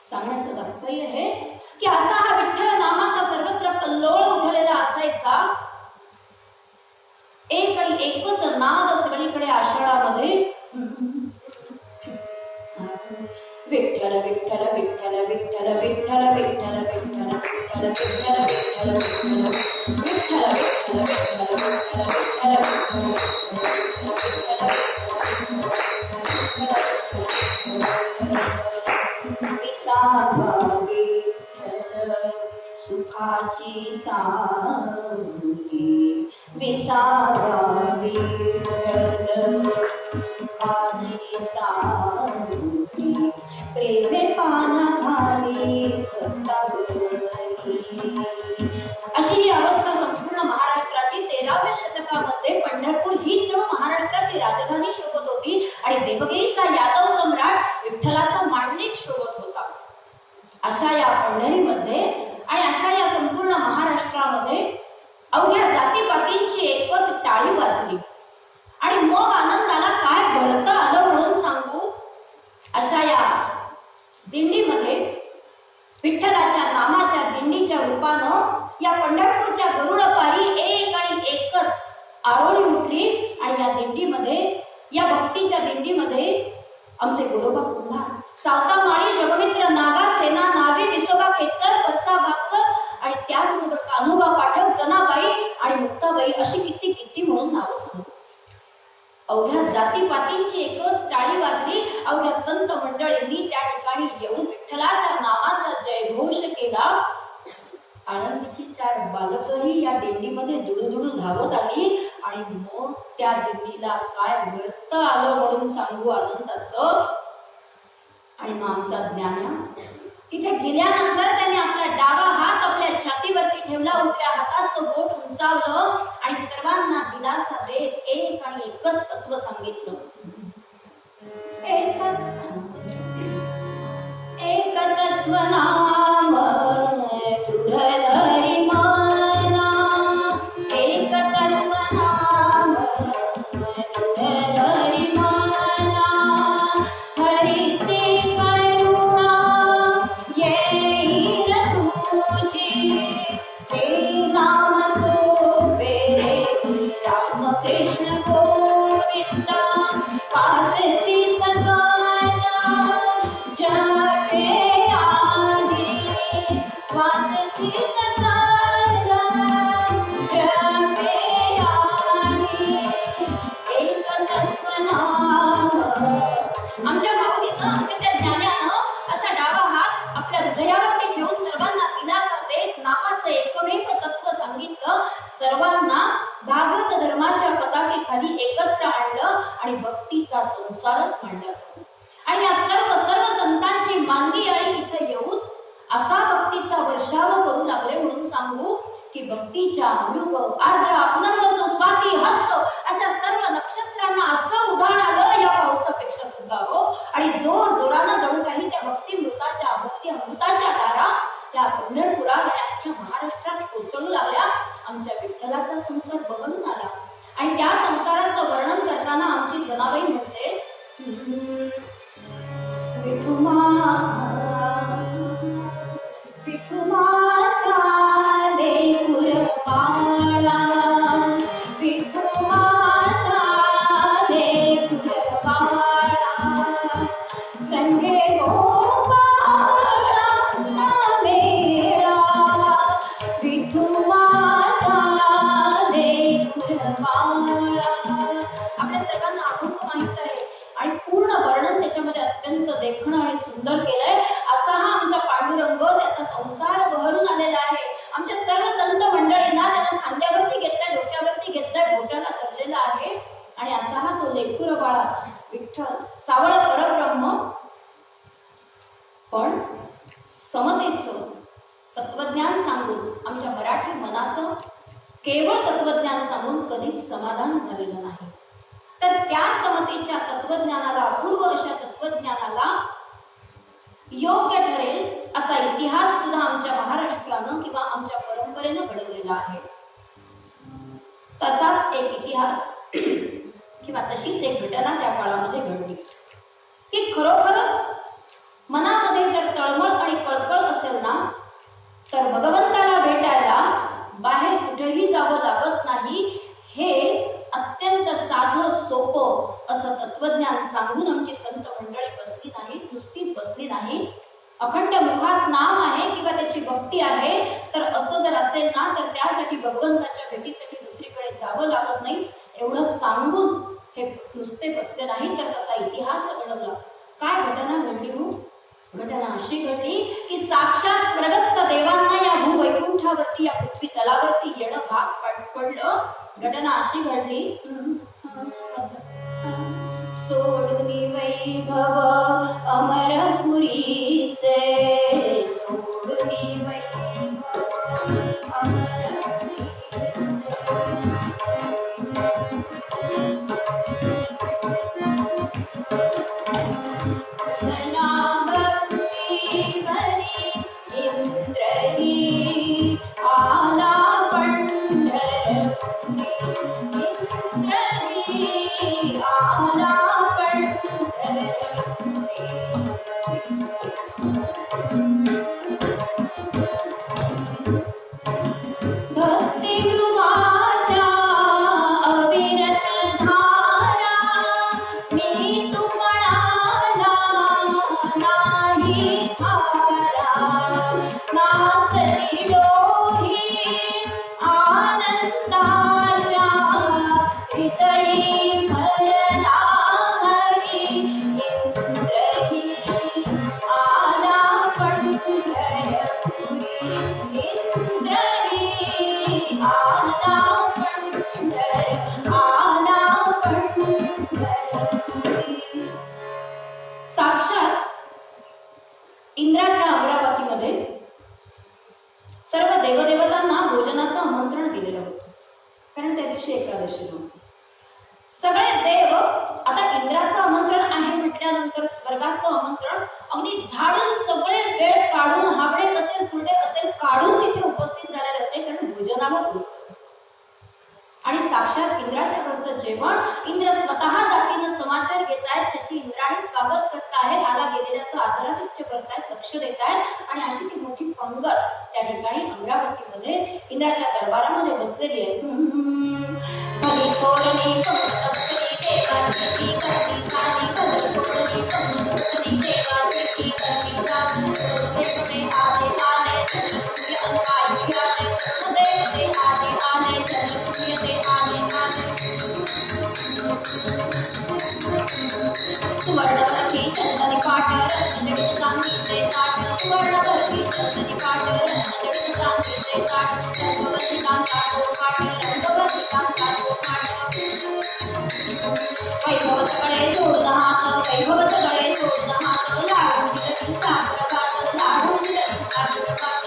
सांगण्याचं तात्पर्य हे की असा हा विठ्ठल नामाचा सर्वत्र कल्लोळ उठलेला असायचा. एक आणि एकच नाद सगळीकडे आषाढामध्ये विठ्ठल विठ्ठल विठ्ठल विठ्ठल विठ्ठल विठ्ठल विठ्ठल विठ्ठल विठ्ठल विठ्ठल विठ्ठल विठ्ठल सुखाची सावली विसावा विठ्ठल सुखाची सावली प्रेमे पाना खाली अशी ही अवस्था संपूर्ण महाराष्ट्रातील 13व्या शतकामध्ये पंढरपूर हीच महाराष्ट्राची राजधानी शोभत होती आणि देवगिरीचा यादव सम्राट विठ्ठलाचा मांडलिक शोभत होता. अशा या पंढरीमध्ये आणि अशा या संपूर्ण महाराष्ट्रामध्ये अवघ्या जातीपातींची एकच टाळी वाजली आणि मग आनंदाला काय भरत आलं म्हणून सांगू. अशा या दिंडीमध्ये विठ्ठलाच्या नामाच्या दिंडीच्या रूपानं या पंढरपूरच्या गरुडपारी एक आणि एकच आरोळी उठली आणि या दिंडीमध्ये या भक्तीच्या दिंडीमध्ये आमचे गुरोबा पुन्हा सावता माळी जगमित्र नागा सेना नावे विसोबा खेचर कच्चा भाकर आणि त्याचबरोबर कान्होबा पाठक जनाबाई आणि मुक्ताबाई अशी किती किती म्हणून नावं सांगू. अवघ्या जातीपातींची एकच टाळी वाजली. अवघ्या संत मंडळींनी त्या ठिकाणी येऊन विठ्ठलाच्या नावाचा जयघोष केला. आनंदीची 4 बालकही या दिंडीमध्ये दुडू धावत आली आणि मग त्या दिंडीला काय व्रत आलं म्हणून सांगू आनंदाचं. आणि मग आमचा ज्ञान तिथे गेल्यानंतर त्याने आपला डावा हात आपल्या छातीवरती ठेवला, उजव्या हाताचं बोट उंचावलं आणि सर्वांना दिलासा देत एक आणि एकच तत्व सांगितलं. एक तत्व नाम दृढधरी मना, एक तत्व नाम दृढधरी मना, हरिसी करुणा येईल तुझी, हे नाम सोपे रे राम कृष्ण गोविंदा, कातसी सकाळा जपे आधी, वाचसी सकाळा जपे आधी, एक तत्व नाम. आमच्या भावनेनं आमच्या त्या ज्ञानानं असा डावा हात आपल्या हृदयावरती ठेवून सर्वांना दिलासा देत नामाचं एकमेव तत्व सांगितलं. सर्वांना भागवत धर्माच्या पताकेखाली एकत्र आणलं आणि भक्तीचा संसारच मांडला. आणि या सर्व संतांची मांदी आणि इथे येऊन असा भक्तीचा वर्षाव करू लागले म्हणून सांगू की भक्तीच्या अनुभव आर्द्र आनंद स्वाती हस्त अशा सर्व नक्षत्रांना असं उधाण आलं या पावसापेक्षा सुद्धा हो. आणि जोर जोरानं जणू काही त्या भक्तिमृताच्या भक्ती अमृताच्या धारा त्या पंढरपुरात आणि महाराष्ट्रात कोसळू लागल्या. आमच्या विठ्ठलाचा संसार बघून आला आणि त्या संसाराचं वर्णन करताना आमची जनाबाई म्हणते, विठुमाचा देऊर पाळा, विठुमाचा देऊर पाळा, संगे गोपाळा मेळा, विठुमाचा देऊर पाळा. आपल्या सर्वांना अभंग माहित आहे आणि पूर्ण वर्णन त्याच्यामध्ये अत्यंत देखणं आणि सुंदर केलंय. असा हा आमचा पांडुरंग त्याचा संसार बहरून आलेला आहे. आमच्या सर्व संत मंडळींना त्याला खांद्यावरती घेतलाय, डोक्यावरती घेतलाय, घोट्याला धरलेला आहे. मनाचं केवळ तत्वज्ञान सांगून कधीच समाधान झालेलं नाही. तर त्या समतेच्या तत्वज्ञानाला, अपूर्व अशा तत्वज्ञानाला योग्य ठरेल असा इतिहास सुद्धा आमच्या महाराष्ट्रानं किंवा आमच्या परंपरेनं घडवलेला आहे. तसाच एक इतिहास किंवा तशीच एक घटना त्या काळामध्ये घडली की खरोखरच मनामध्ये जर तळमळ आणि कळकळ असेल ना, तर भगवंताला भेटायला बाहेर कुठेही जावं लागत नाही. हे अत्यंत साधं सोपं असं तत्वज्ञान सांगून आमची संत मंडळी बसली नाही, नुसतीच बसली नाही. अखंड मुखात नाम आहे किंवा त्याची भक्ती आहे. तर असं जर असेल ना, तर त्यासाठी भगवंताच्या भेटीसाठी दुसरीकडे जावं लागत नाही एवढं सांगून हे नुसते बसले नाही, तर तसा इतिहास घडवला. काय घटना घडली हो? घटना अशी घडली की साक्षात स्वर्गस्थ देवांना या भूवैकुंठावरती, या पृथ्वी तलावरती येणं भाग पडलं. घटना अशी घडली, सोडूनी वैभव अमरपुरीचे, सोडूनी वैभव अमरपुरीचे. इंद्राच्या अमरावतीमध्ये सर्व देवदेवतांना भोजनाचं आमंत्रण दिलेलं होतं, कारण त्या दिवशी एकादशी नव्हती. सगळे देव आता इंद्राचं आमंत्रण आहे म्हटल्यानंतर स्वर्गाचं आमंत्रण अगदी झाडून सगळे वेळ काढून, हावडे असेल फुलडे असेल काढून तिथे उपस्थित झालेले होते, कारण भोजनावर होतं. आणि साक्षात इंद्राच्या घरचं जेवण इंद्र स्वतः जातीनं समाचार घेत आहेत, त्याची इंद्राणी स्वागत करतायत, आला गेलेल्याचं आदरातिथ्य करतायत, लक्ष देत आहेत. आणि अशी ती मोठी पंगत त्या ठिकाणी अमरावतीमध्ये इंद्राच्या दरबारामध्ये बसलेली आहे. सुवर्णवती चंदनी पाठ रत्न सांगितले ताट, सुवर्णवती चंदनी पाठ रत्न सांगितले ताट, रंगवती कांता पाठ, रंगवती कांता पाठ. वैभव सगळे जोडून हात, वैभव सगळे जोडून हात, लाडून जगी साखरभात, लाडून जगी साखरभात.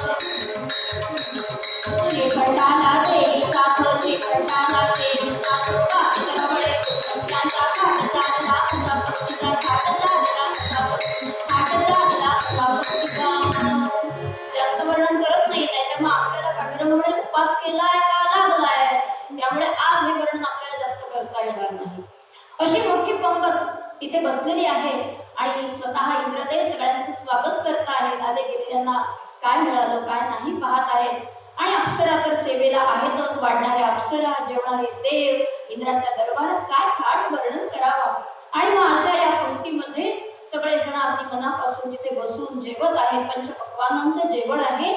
श्रीखंडाला देई साथ, श्रीखंडाला देई साथ, कामितरवळे सत्यांचा घाट चालला असा भक्तीचा, घाट चालला असा भक्तीचा, घाट चालला असा भक्तीचा. जास्त वर्णन करत नाही, नाहीतर मग आपल्याला पांडुरंगामुळे उपास केलाय का लागलाय, त्यामुळे आज हे वर्णन आपल्याला जास्त करता येणार नाही. अशी मोठी पंगत तिथे बसलेली आहे आणि स्वतः इंद्रदेव सगळ्यांचं स्वागत करत आहेत. आले गेलेल्यांना काय मिळालं काय नाही पाहत आहेत. आणि अप्सरा तर सेवेला आहेतच, वाढणाऱ्या अप्सरा, जेवणारे देव, इंद्राच्या दरबारात काय थाट वर्णन करावा. आणि मग अशा या पंक्तीमध्ये सगळे जण अगदी मनापासून तिथे बसून जेवत आहेत. पंचपक्वानांचं जेवण आहे.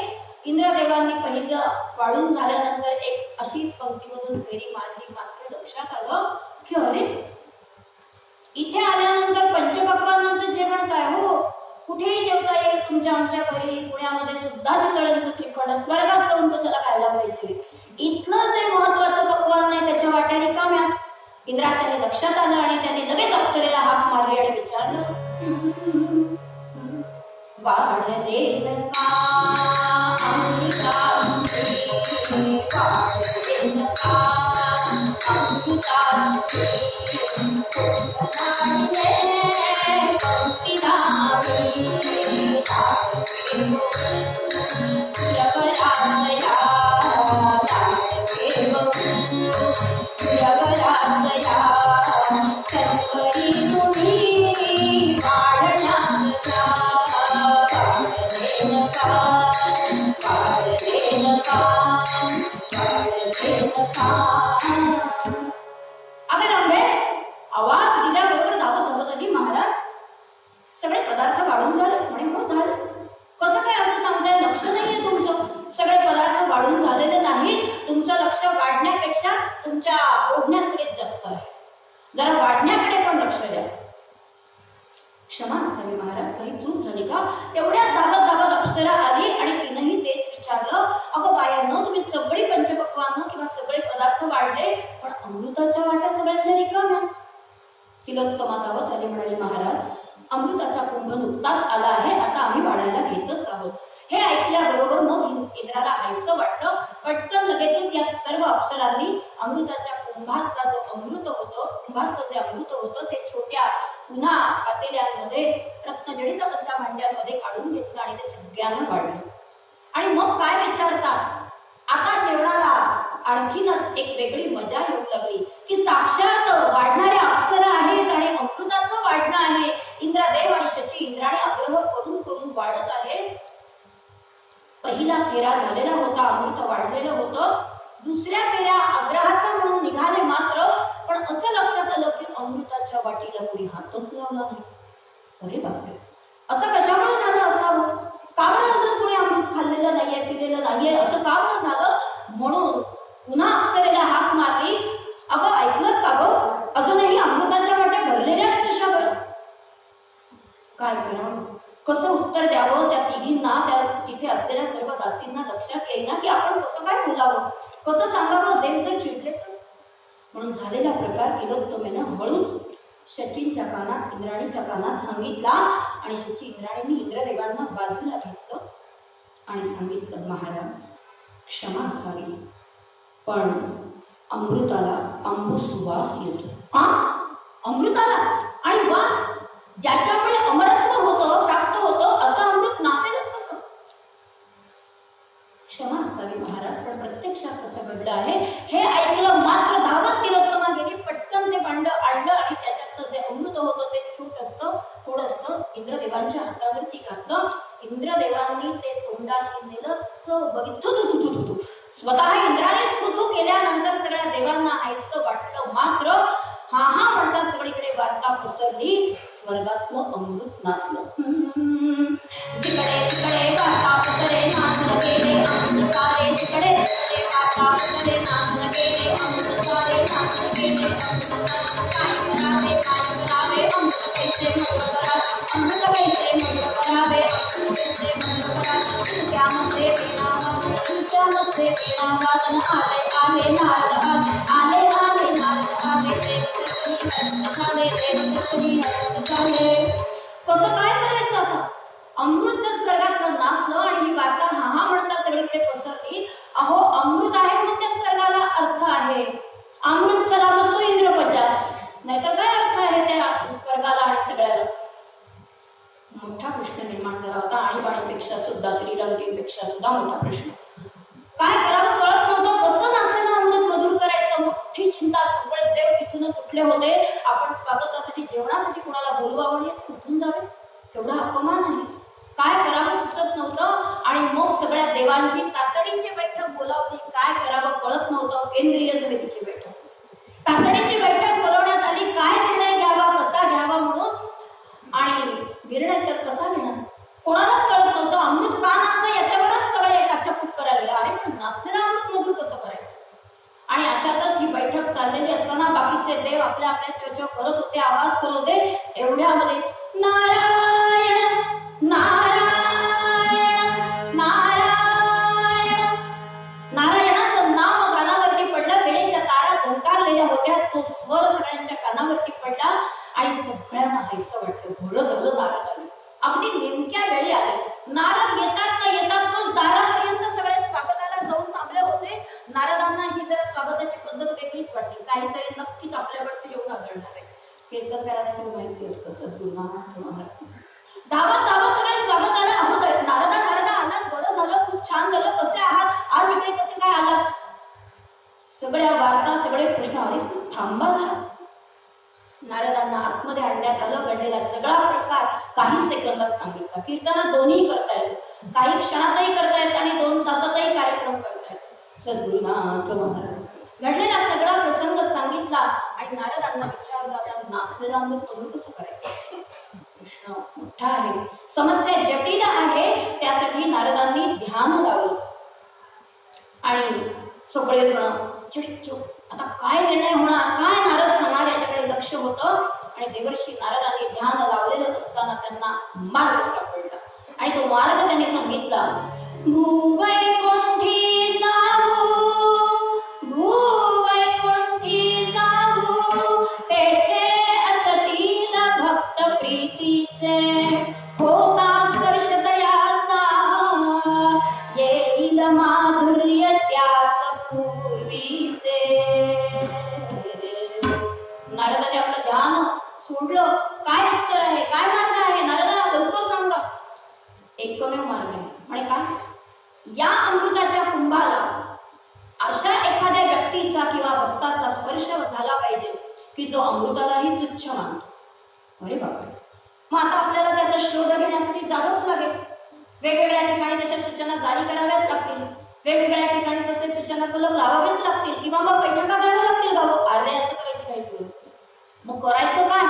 इंद्रदेवांनी पहिलं वाढून झाल्यानंतर एक अशीच पंक्तीमधून फेरी मारली. मात्र लक्षात आलं की अरे इथे आल्यानंतर पंचपक्वानांचं जेवण काय हो, कुठेही जेवता येईल तुमच्या आमच्या घरी. पुण्यामध्ये सुद्धा चितळेंचं श्रीखंड, स्वर्गात जाऊन कशाला खायला पाहिजे. इथलं जे महत्वाचं पक्वान नाही त्याच्या वाट्या रिकाम्याच. इंद्राच्या हे लक्षात आलं आणि त्याने लगेच अप्सरेला हाक मारली आणि विचारलं, वाढ देव का वाढवेल का अमृताची कोकणाने पंक्ती लावी लाडके बघून रवराजया लाडके बघून रवराजया सर्वरी तुम्ही वाढण्यात जा वाढवेल का वाढवेल का वाढवेल का. अगं रंभे, आवाज दिल्याबरोबर धावत धावत आली महाराज. सगळे पदार्थ वाढून झाले म्हणे. हो झाले. कसं काय असं सांगताय? लक्ष नाहीये तुमचं. सगळे पदार्थ वाढून झालेले नाही. तुमचं लक्ष वाढण्यापेक्षा तुमच्या ओढण्याकडेच जास्त आहे. जरा वाढण्याकडे पण लक्ष द्या. क्षमा असावी महाराज, काही चूक झाली का? एवढ्या धावत धावत अप्सरा आली आणि तिनंही तेच विचारलं. अगं बायांनो, तुम्ही सगळी पंचपक्वान्न किंवा सगळे पदार्थ वाढले, पण अमृताच्या वाट्या सगळ्यांच्या रिकाम्या. तिलोत्तमा धावत आली, म्हणाली महाराज, अमृताचा कुंभ नुकताच आला आहे, आता आम्ही वाढायला घेतच आहोत. हे ऐकल्याबरोबर मग इंद्राला हायसं वाटलं. पटकन लगेचच या सर्व अप्सरांनी अमृताच्या कुंभातला जो अमृत होतं, कुंभातलं जे अमृत होतं ते छोट्या पुन्हा पातेल्यांमध्ये रत्नजडित अशा भांड्यांमध्ये काढून घेतलं आणि ते सगळ्यांना वाढलं. आणि मग काय विचारतात, आता जेवणाला आणखीनच एक वेगळी मजा येऊ लागली की साक्षात वाढणाऱ्या अप्सरा आहेत आणि अमृताचं वाढणं आहे. इंद्रदेव आणि शची इंद्राने आग्रह करून करून वाढत आहेत. पहिला फेरा झालेला होता, अमृत वाढलेलं होतं. दुसऱ्या फेऱ्या आग्रहाचा म्हणून निघाले मात्र, पण असं लक्षात आलं की अमृताच्या वाटीला कोणी हातच लावला नाही. अरे बापरे, असं कशामुळे झालं असावं? का बरं अजून कोणी अमृत खाल्लेलं नाहीये, पिलेलं नाहीये, असं का बरं झालं? म्हणून पुन्हा अप्सरेला हाक मारली. अगं ऐकलं का गं, अजूनही अमृताच्या वाट्या भरलेल्याच कशा बरं? काय करावं, कसं उत्तर द्यावं त्या तिघींना, त्या तिथे असलेल्या सर्व दासींना लक्षात येईना की आपण कसं काय बोलावं, कसं सांगावं. देव जर चिडले तर. म्हणून झालेला प्रकार तिलोत्तमेनं हळूच शचींच्या कानात, इंद्राणीच्या कानात सांगितला. आणि शची इंद्राणींनी इंद्रदेवांना बाजूला घेतलं आणि सांगितलं, महाराज क्षमा असावी, पण अमृताला अमृत सुवास येतो. अमृताला आणि वास, ज्याच्यामुळे अमरत्व होतं, प्राप्त होतं, असं अमृत नासेलच कसं? क्षमा असावी महाराज, पण प्रत्यक्षात कसं घडलं आहे. हे ऐकलं मात्र धावत तिलोत्तमा गेली. पटकन ते भांड आणलं आणि त्याच्यात जे अमृत होतं ते छोटंसं थोडंसं इंद्रदेवांच्या हातावरती घातलं. इंद्रदेवांनी ते तोंडाशी नेलं. बघितलं स्वतः इंद्रानेच थुथू केल्यानंतर सगळ्या देवांना ऐसं वाटलं. मात्र हा हा म्हणता सगळीकडे वार्ता पसरली. स्वर्गातलं अमृत नाचलं. जिकडे तिकडे वार्ता पसरे, नाचलं गेले अमृत सारे. जिकडे तिकडे वार्ता पसरे, नाचलं गेले अमृत सारे. नाचलं गेले काय करावे, काय करावे, अमृत कैसे मधुर करावे, अमृत कैसे मधुर करावे, अमृत कैसे मधुर करावे. त्यामध्ये विनावादन, त्यामध्ये विनावादन. आले आले नारद आले, आले नारद आले. कसं काय करायचं आता? अमृत जर स्वर्गातलं नाचलं आणि ही वार्ता हा हा म्हणता सगळीकडे पसरली. अहो अमृत आहे म्हणून त्या स्वर्गाला अर्थ आहे. अमृत चला म्हणतो इंद्र 50, नाहीतर काय अर्थ आहे त्या स्वर्गाला आणि सगळ्याला? मोठा प्रश्न निर्माण झाला होता. आणीबाणीपेक्षा सुद्धा, श्रीरंगीपेक्षा सुद्धा मोठा प्रश्न. काय करावं कळत नव्हतं. कसं नाचताना अमृत मधुर करायचं? मोठी चिंता. सगळे देव तिथूनच उठले होते. आपण स्वागतासाठी, जेवणासाठी कोणाला बोलवावं आणि उठून जावे, एवढा अपमान आहे. काय करावं सुचत नव्हतं. आणि मग सगळ्या देवांची तातडीची बैठक बोलावली. काय करावं कळत नव्हतं. केंद्रीय समितीची बैठक, तातडीची बैठक बोलवण्यात आली. काय निर्णय घ्यावा, कसा घ्यावा म्हणून. आणि निर्णय तर कसा घेणार कोणालाच कळत नव्हतं. अमृत का नाचतं याच्यावरच सगळे काचापूट करायला. अरे पण नाचलेलं अमृत मधुर कसं करायचं? आणि अशातच ही बैठक चाललेली असताना बाकीचे देव आपल्या आपल्या चर्चा करत होते, आवाज करत होते. एवढ्यामध्ये नारायण नारायण नारायण नारायणाचं नाव कानावरती पडलं. वेळेच्या तारा झंकारलेल्या होत्या. तो स्वर सगळ्यांच्या कानावरती पडला आणि सगळ्यांना हायसं वाटलं. बरं झालं नारद आले, अगदी नेमक्या वेळी आले. नारद येतात ना येतात दारापर्यंत सगळे स्वागताला जाऊन थांबले होते. नारद करणार आहे. कीर्तन करायला सगळं माहिती असतं. सद्गुरुनाथ महाराज धावत धावत सगळे स्वागताला आहोत. नारदा आलात, बरं झालं, खूप छान झालं, कसे आहात, आज इकडे कसे काय आलात? सगळ्या वार्ता, सगळे प्रश्न. अरे थांबा ना. नारदांना आतमध्ये आणण्यात आलं. घडलेला सगळा प्रकार काही सेकंदात सांगितला. कीर्तनात दोन्ही करतायत, काही क्षणातही करतायत आणि 2 तासातही कार्यक्रम करतायत. सद्गुरुनाथ महाराज घडलेला सगळा प्रसंग सांगितला आणि नारदांना विचारलं, आता नाचलेला अमृत मधून कसं करायचं? प्रश्न मोठा आहे, समस्या जटिल आहे. त्यासाठी नारदांनी ध्यान लावलं आणि सगळेजण चिडचिड, आता काय निर्णय होणार, काय नारद सांगणार याच्याकडे लक्ष होतं. आणि देवर्षी नारदांनी ध्यान लावलेलं असताना त्यांना मार्ग सापडला आणि तो मार्ग त्यांनी सांगितला. भूवैकुंठी जाऊ, भूवैकुंठी जाऊ, तेथे असतील भक्त प्रीतीचे, होता स्पर्श दयाचा, येईल माधुर्य त्यास पूर्वीचे. नारदाने आपलं ध्यान सोडलं. काय उत्तर आहे, काय मार्ग आहे? नारदा लवकर सांगा. एकमेव मार्ग आहे. म्हणजे काय? या अमृताच्या कुंभाला अशा एखाद्या व्यक्तीचा किंवा भक्ताचा स्पर्श झाला पाहिजे की जो अमृतालाही तुच्छ मानतो. अरे बाबा, मग आता आपल्याला त्याचा शोध घेण्यासाठी जावंच लागेल. वेगवेगळ्या ठिकाणी तशा सूचना जारी कराव्याच लागतील, वेगवेगळ्या ठिकाणी तसे सूचना फलक लावावेच लागतील किंवा मग बैठका घ्याव्या लागतील. गावं अरे असं करायची काही गरज. मग करायचं काय?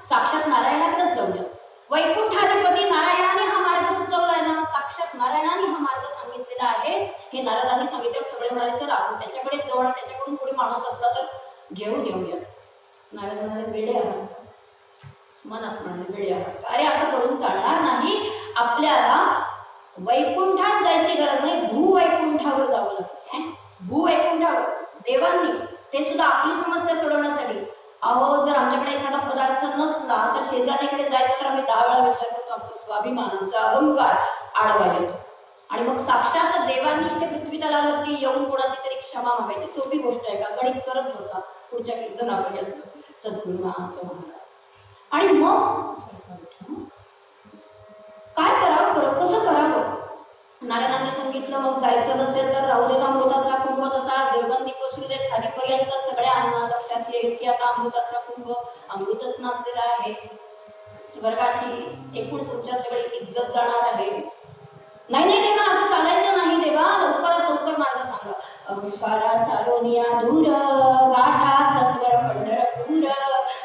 साक्षात नारायणाकडेच जाऊया. वैकुंठाधिपती नारायणाने हा मार्ग सुचवलाय ना, साक्षात नारायणाने हा मार्ग सांगितलेला आहे. हे नारदांनी सांगितलं. सगळे म्हणाले चला आपण त्याच्याकडे जाऊ आणि त्याच्याकडून कोणी माणूस असला तर घेऊन येऊया. नारद म्हणाले वेडे आहात, मनात म्हणाले वेडे आहात. अरे असं करून चालणार नाही. आपल्याला वैकुंठात जायची गरज नाही, भूवैकुंठावर जावं लागतं. भूवैकुंठावर देवांनी ते सुद्धा आपली समस्या सोडवण्यासाठी. अहो जर आमच्याकडे एखादा पदार्थ नसला तर शेजाऱ्याकडे जायचं तर आम्ही 10 वेळा विचार करतो. आमचा स्वाभिमानाचा अहंकार आडवा येतो आणि मग साक्षात देवांनी इथे पृथ्वी तलावरती येऊन कोणाची तरी क्षमा मागायची. सोपी गोष्ट आहे का? गणित करत बसा पुढच्या कीर्तनापर्यंत. सद्गुरुनाथ महाराज आणि मग काय करावं, बरं कसं करावं? नारदांनी सांगितलं मग जायचं नसेल तर राहू दे, अमृताचा कुंभ तसा दुर्गंधी पसरू दे खालीपर्यंत. सगळ्या अन्न लक्षात येईल की आता अमृताचा कुंभ अमृतच नसलेला आहे. स्वर्गाची एकूण तुमच्या सगळी इज्जत जाणार आहे. नाही नाही देवा, असं चालायचं नाही देवा, लवकरात लवकर मार्ग सांगा. अहंकारा सारोनिया दूर, गाठा सत्वर पंढरपूर,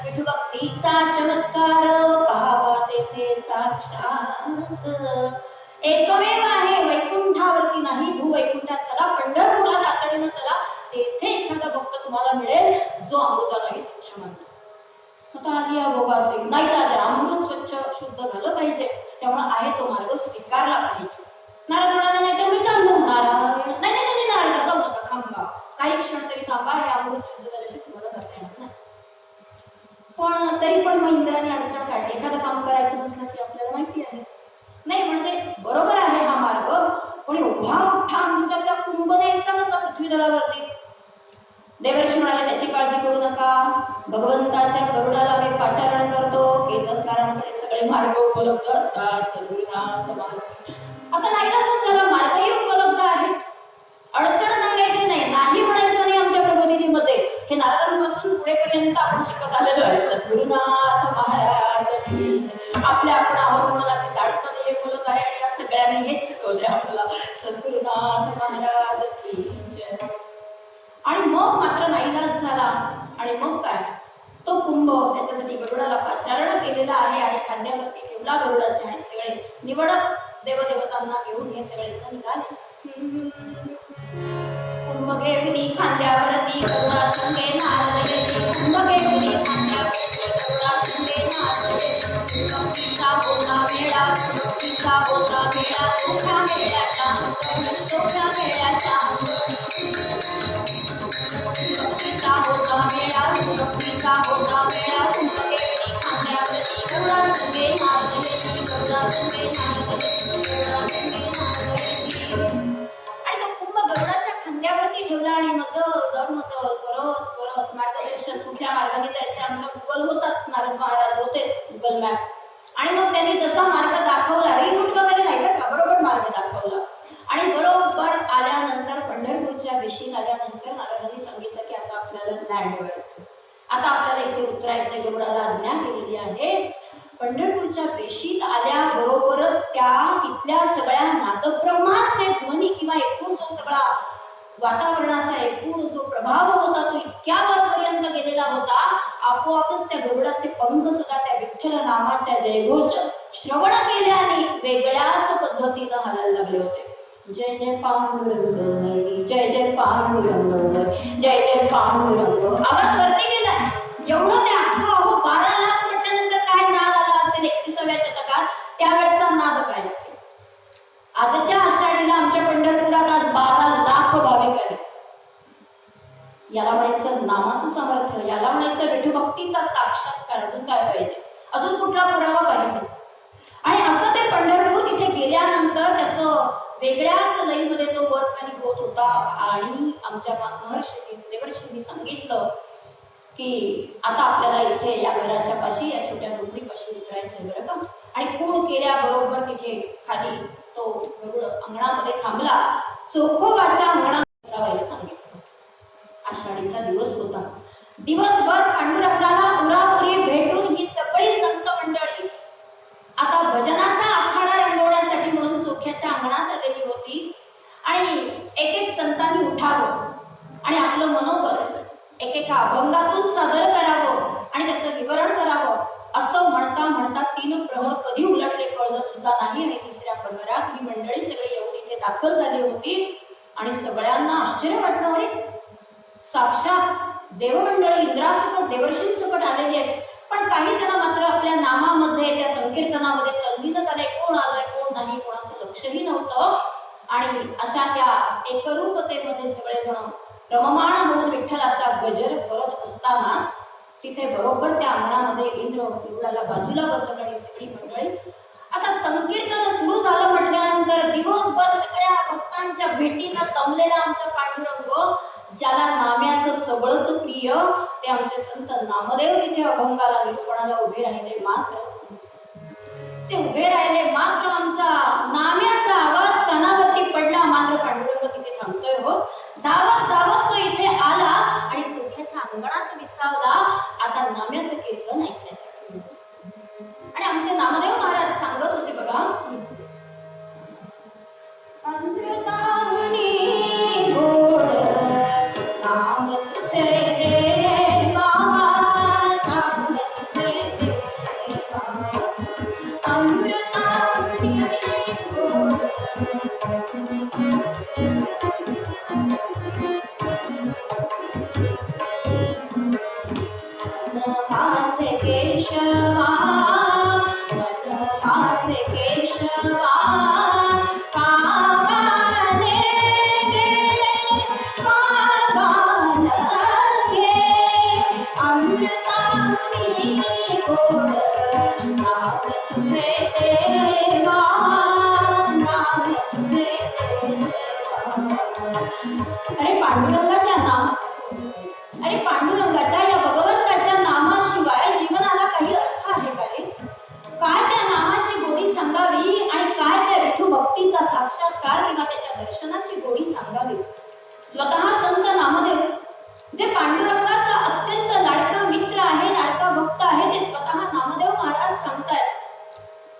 विठू भक्तीचा चमत्कार पाहावा तेथे साक्षात. एकमेव आहे, वैकुंठावरती नाही, भूवैकुंठात चला, पंढरपूरला तातडीनं चला. तेथे एखादा भक्त तुम्हाला मिळेल जो अमृतालाही तुच्छ मानतो. आता आधी अभोगाचे नाही राजा, अमृत स्वच्छ शुद्ध झालं पाहिजे, त्यामुळे आहे तो मार्ग स्वीकारला पाहिजे. नारद म्हणाला नाही तर मी चाललो. नारायण नाही नाही नाही नारद जाऊ नका, थांबा काही क्षण तरी थांबा, हे अमृत शुद्ध झाल्याशी तुम्हाला जाता येणार नाही. पण तरी पण मग इंद्राने अडचण काढली. एखादं काम करायचं नसलं की आपल्याला माहिती आहे नाही, म्हणजे बरोबर आहे हा मार्ग, पण एवढा मोठा अमृताचा कुंभ न्यायचा कसा पृथ्वी तलावरती? देवर्षी म्हणाले त्याची काळजी करू नका, भगवंताच्या गरुडाला मी पाचारण करतो. कीर्तनकारांकडे सगळे मार्ग उपलब्ध असतात. सद्गुरुनाथ महाराज आता नाही चला, मार्गही उपलब्ध आहे. अडचण सांगायची नाही, नाही म्हणायचं नाही. आमच्या प्रबोधिनीमध्ये हे नारदांपासून पुढेपर्यंत आपण शिकत आलेलो आहे. सद्गुरुनाथ महाराज आपल्या आपण आहोत म्हणाला ते धाडसा नाही बोलत आहे आणि या सगळ्यांनी हेच शिकवले आपल्याला. सद्गुरुनाथ महाराज आणि मग मात्र नाईलाज झाला आणि मग काय, तो कुंभ त्याच्यासाठी गरुडाला पाचारण केलेला आहे आणि खांद्यावरती ठेवला गरुडाचे आणि सगळे निवडक देवदेवतांना घेऊन हे सगळे जण निघाले. कुंभ घेऊनी खांद्यावरती गरुडा संगे नाचले, कुंभ घेऊनी खांद्यावरती गरुडा संगे नाचले. भक्तीचा बोला मेळा, भक्तीचा बोला मेळा, तुझ्या मेळ्याचा तुझ्या मेळ्याचा भक्तीचा बोला मेळा, भक्तीचा बोला मेळा. कुंभ घेऊनी खांद्यावरती गरुडा संगे नाचले, गरुडा संगे नाचले, गरुडा संगे नाचले. आणि तो कुंभ गरुडाच्या खांद्यावरती ठेवला आणि मग करत करत मार्गदर्शन कुठल्या मार्गाने जायचं गुगल मॅप आणि मग त्यांनी जसा मार्ग दाखवला रिरूट वगैरे नाही का बरोबर मार्ग दाखवला आणि बरोबर आल्यानंतर पंढरपूरच्या वेशीत आल्यानंतर नारदांनी सांगितलं की आता आपल्याला लँड व्हायचं, आता आपल्याला इथे उतरायचंय, गरुडाला आज्ञा केलेली आहे. पंढरपूरच्या वेशीत आल्याबरोबरच त्या तिथल्या सगळ्या नादब्रह्माचे ध्वनी किंवा एकूण जो सगळा वातावरणाचा एकूण जो प्रभाव होता तो इतक्या वरपर्यंत गेलेला होता, आपोआपच त्या गरुडाचे पंख सुद्धा त्या विठ्ठल नामाच्या जयघोष श्रवण केल्याने वेगळ्याच पद्धतीनं हालायला लागले होते. जय जय पांडुरंग, जय जय पांडुरंग, जय जय पांडुरंग. आवाज वरती गेला एवढं ते अख्खं 12 लाख म्हटल्यानंतर काय नाद आला असेल 21व्या शतकात, त्यावेळेचा नाद काय असेल. आजच्या आषाढीला आमच्या पंढरपुरात आज 12 लाख भाविक आहेत. याला म्हणायचं नामाचं सामर्थ्य, याला म्हणायचं विठुभक्तीचा साक्षात्कार. अजून काय पाहिजे, अजून कुठला पुरावा पाहिजे. आणि असं ते पंढरपूर तिथे गेल्यानंतर त्याचं वेगळ्याच लईमध्ये तो वर खाली होत होता. आणि आमच्या महर्षी देवर्षींनी सांगितलं की आता आपल्याला इथे या घराच्या पाशी या छोट्या झोपडी पाशी उतरायचंय बरं का. आणि खूण केल्याबरोबर तिथे खाली तो गरुड अंगणामध्ये थांबला. चोखोबाच्या अंगणात जायला सांगितलं. आषाढीचा दिवस होता. दिवसभर पांडुरंगाला उराउरी भेटून ही सगळी संत मंडळी आता भजनाचा आखाडा रंगवण्यासाठी म्हणून चोख्याच्या अंगणात आलेली होती. आणि एक एक संतांनी उठावं आणि आपलं मनोबल एकेका अभंगातून सादर करावं आणि त्याचं विवरण करावं. असं म्हणता म्हणता 3 प्रहर कधी उलटले कळलं सुद्धा नाही. आणि 3ऱ्या प्रहरात ही मंडळी सगळी येऊन इथे दाखल झाली होती. आणि सगळ्यांना आश्चर्य वाटलं, अरे साक्षात देवमंडळी इंद्रासकट देवर्षींसकट आलेली आहेत. पण काही जण मात्र आपल्या नामामध्ये त्या संकीर्तनामध्ये तल्लीन झाले. कोण आलंय कोण नाही कोणाचं लक्षही नव्हतं. आणि अशा त्या एकरूपतेमध्ये सगळेजण रममाण होऊन विठ्ठलाचा गजर करत असताना तिथे बरोबर त्या अंगणामध्ये इंद्र गरुडाला बाजूला बसवलं आणि सगळी मंडळी. आता संकीर्तन सुरू झालं म्हटल्यानंतर दिवसभर सगळ्या भक्तांच्या भेटीनं जमलेला आमचा पांडुरंग, ज्याला नाम्याचं सबळच प्रिय, ते आमचे संत नामदेव तिथे अभंगाला निरूपणाला उभे राहिले. मात्र आमचा नाम्याचा आवाज कानावरती पडला. मात्र पांडुरंग तिथे थांबतोय हो. धावत धावत तो इथे आला आणि चोख्याच्या अंगणात विसावला आता नाम्याचं कीर्तन ऐकण्यासाठी. आणि आमचे नामदेव महाराज सांगत होते बघा, अमृताहुनी गोड नाम तुझे देवा, नाम तुझे देवा, अमृताहुनी गोड. मदभासे केशवा, मदभासे केशवा, कावाने गे, कावाने गे, अमृताहुनी गोड नाम तुझे देवा, नाम तुझे देवा. अरे पांडुरंगाच्या या भगवंताच्या नामाशिवाय जीवनाला काही अर्थ आहे का रे? काय त्या नामाची गोडी सांगावी आणि काय त्या विठू भक्तीचा साक्षात्कार किंवा त्याच्या दर्शनाची गोडी सांगावी. स्वतः संत नामदेव जे पांडुरंगाचा अत्यंत लाडका मित्र आहे, लाडका भक्त आहे, ते स्वतः नामदेव महाराज सांगतायत.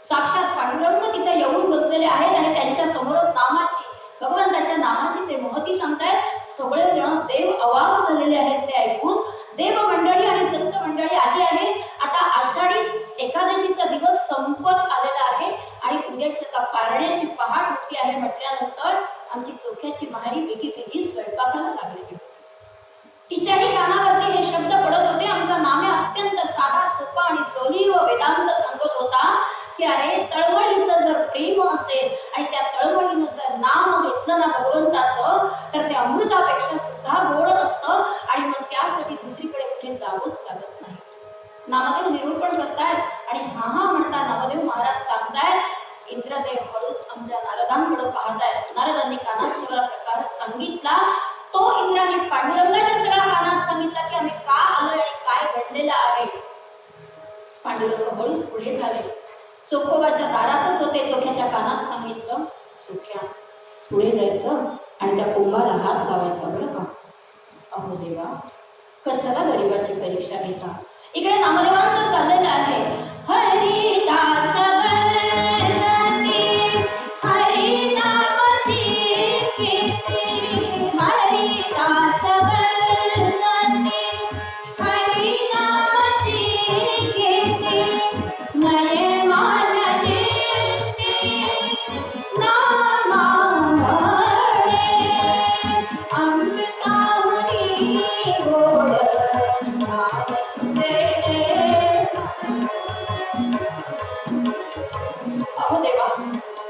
साक्षात पांडुरंग तिथे येऊन बसलेले आहेत आणि त्यांच्या समोरच नामाची, भगवंताच्या नामाची ते महती सांगतायत. सगळे जण देव अवाक झालेले आहेत ते ऐकून. देव मंडळी आणि संत मंडळी आली आहे. आता आषाढी एकादशीचा दिवस संपत आलेला आहे आणि उद्याची आता पारण्याची पहाट होती आहे म्हटल्यानंतर आमची चोख्याची महारी वेगळी स्वयंपाकाला लागलेली. तिच्याही कानावरती हे शब्द पडत होते. आमचा नाम्या अत्यंत साधा सोपा आणि सोलीव वेदांत सांगत होता की अरे तळमळीचं जर प्रेम असेल आणि त्या तळमळीनं जर नाम घेतलं ना भगवंताचं, तर ते अमृतापेक्षा सुद्धा गोड असतं. आणि मग त्यासाठी दुसरीकडे कुठे जावंच लागत नाही. नामदेव निरूपण करतायत आणि हा म्हणता नामदेव महाराज सांगतायत. इंद्रदेव हळूच आमच्या नारदांकडे पाहतायत. नारदांनी कानात सगळा प्रकार सांगितला. तो इंद्राने पांडुरंगाच्या सगळ्या कानात सांगितला की आम्ही का आलोय आणि काय घडलेलं आहे. पांडुरंग हळूच पुढे झाले. चोखोबाच्या दारातच होते. चोख्याच्या कानात सांगितलं, चोख्या पुढे जायचं आणि त्या कुंभाला हात लावायचा बरं का. अहो देवा, कशाला गरिबाची परीक्षा घेता. इकडे नामदेवांचं चाललेलं आहे, हरिदास गरजती, हरिनामाची कीर्ती, हरिदास गरजती, हरिनामाची कीर्ती, नये माझ्या दृष्टी नामावळे, अमृतावरी गोड नाम तुझे. अहो देवा,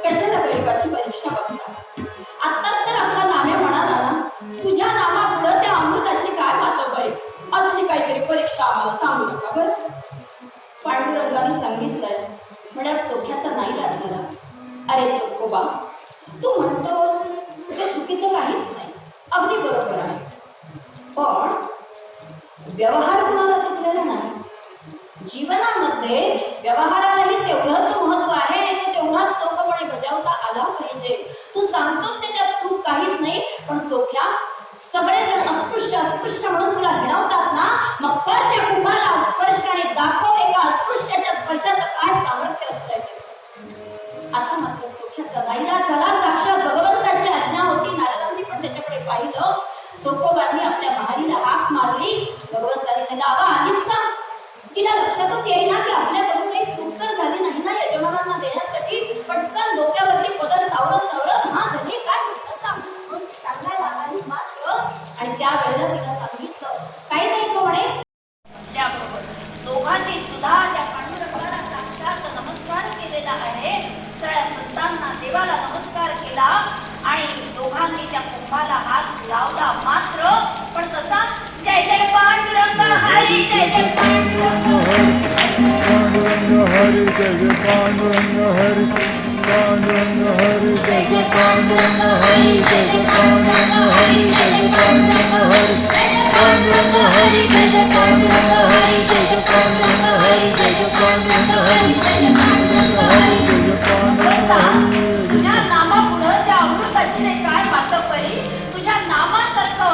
कशाला गरिबाची परीक्षा बघता. आत्ताच तर आपला नाम्या म्हणाला ना, तुझ्या नामापुढं त्या अमृताची काय मातब्बरी, असली काहीतरी परीक्षा आम्हाला सांगू नका बरं. पांडुरंगाने सांगितलंय म्हणत चोख्याचा नाही राज झाला. अरे चोखोबा, तू म्हणतोस तुझ्या चुकीचं काहीच नाही, अगदी बरोबर आहे. पण व्यवहार कुणाला चुकलेला नाही. जीवनामध्ये व्यवहारालाही तेवढंच महत्व आहे आणि तो तेवढाच चोखपणे बजावता आला पाहिजे. तू सांगतोस त्याच्यात चूक काहीच नाही, पण चोख्या सगळेजण अस्पृश्य अस्पृश्य म्हणून तुला हिणवतात ना, मग कर त्या कुंभाला स्पर्श आणि दाखव एका अस्पृश्याच्या स्पर्शाचं काय सामर्थ्य असतं. आता मात्र चोख्याचा नाईलाज झाला. साक्षात भगवंताची आज्ञा होती. नारदांनी पण त्याच्याकडे पाहिलं. चोखोबांनी आपल्या महारीला हाक मारली. भगवंताने त्याला आवा आलीच ना. तिला लक्षातच येईना की आपल्याकडून एक चूक तर झाली नाही ना यजमानांना देण्यासाठी. पटकन डोक्यावरती पदर सावरत सावरत हा झाली काय म्हणून सांगायला आली मात्र. आणि त्यावेळेला तिला सांगितलं काही नाही तो म्हणे. त्याबरोबर दोघांनी सुद्धा त्या पांडुरंगाला साक्षात नमस्कार केलेला आहे. सगळ्या संतांना देवाला नमस्कार केला आणि दोघांनी त्या कुंभाला हात लावला मात्र. पण तसा जय जय पांडुरंग हरी, जय जय पांडुरंग हरी, जय जय पांडुरंग हरी, पांडुरंग हरी, जय जय पांडुरंग हरी, जय जय पांडुरंग हरी, जय जय पांडुरंग हरी, पांडुरंग हरी, जय जय पांडुरंग हरी, जय जय पांडुरंग हरी, जय जय पांडुरंग हरी, पांडुरंग हरी, जय जय पांडुरंग हरी. तुझ्या नामापुढं त्या अमृताची नाही काय मातब्बरी. तुझ्या नामासारखं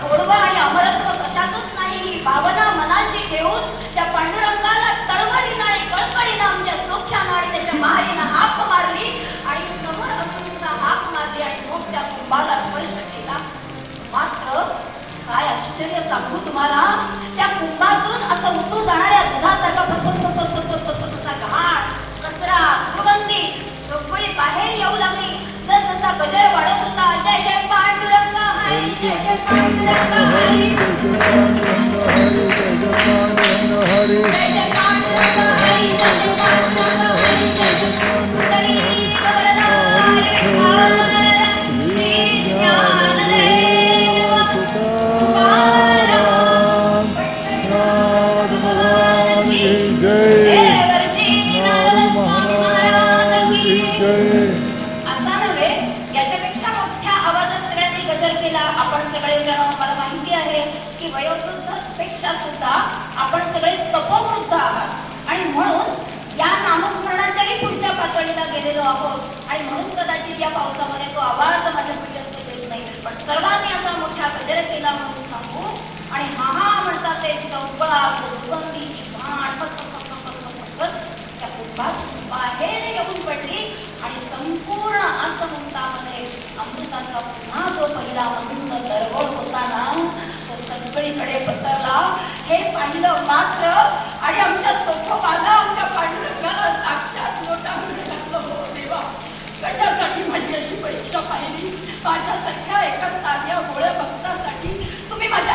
गोडवा आणि अमरत्व कशातच नाही. ही भावना मनाशी ठेवून त्या पांडुरंगाला तळमळीनं आणि कळकळीनं आमच्या चोख्यानं आणि त्याच्या महारीनं हाक मारली आणि समोर असून हाक मारली आणि मग त्या कुंभाला स्पर्श केला. मात्र काय आश्चर्य सांगू तुम्हाला, त्या कुंभातून असं उतू जाणाऱ्या दुधासारखा घाण कचरा दुर्गंधी सगळी बाहेर येऊ लागली. जर तसा गजर वाढत होता. जय जय पांडुरंग हरी, जय जय पांडुरंग हरी, जय जय पांडुरंग हरी, जय जय पांडुरंग हरी, जय जय पांडुरंग हरी, जय जय पांडुरंग हरी, जय जय पांडुरंग हरी. श्री ज्ञानदेव तुकाराम नाथ भगवान की जय, नाथ महाराज की जय. आता नव्हे, याच्यापेक्षा मोठ्या आवाजात सगळ्यांनी गजर केला. आपण सगळे जण, मला माहिती आहे की वयोवृद्धांपेक्षा सुद्धा आपण सगळे तपोवृद्ध आहात आणि म्हणून या नामस्मरणाच्याही पुढच्या पातळीला गेलेलो आहोत. आणि म्हणून कदाचित या पावसामध्ये तो आवाज माझ्या पिढीत येत नाही. पण सर्वांनी असा मोठा गजर केला म्हणून सांगू. आणि महा म्हणतात ते चौकळा दुर्गंधी घाण त्या कुंभात बाहेर येऊन पडली आणि संपूर्ण आसमुक्तामध्ये अमृताचा पुन्हा जो पहिला अमृत दरवळ होता ना, तो सगळीकडे पसरला. हे पाहिलं मात्र आणि आमच्या चोखोबाला, आमच्या पांडुरंगाला साक्षात लोटामध्ये लागलं. हो देवा, कशासाठी माझी अशी परीक्षा पाहिली. माझ्यासारख्या एका साध्या गोळ्या भक्तासाठी तुम्ही माझ्या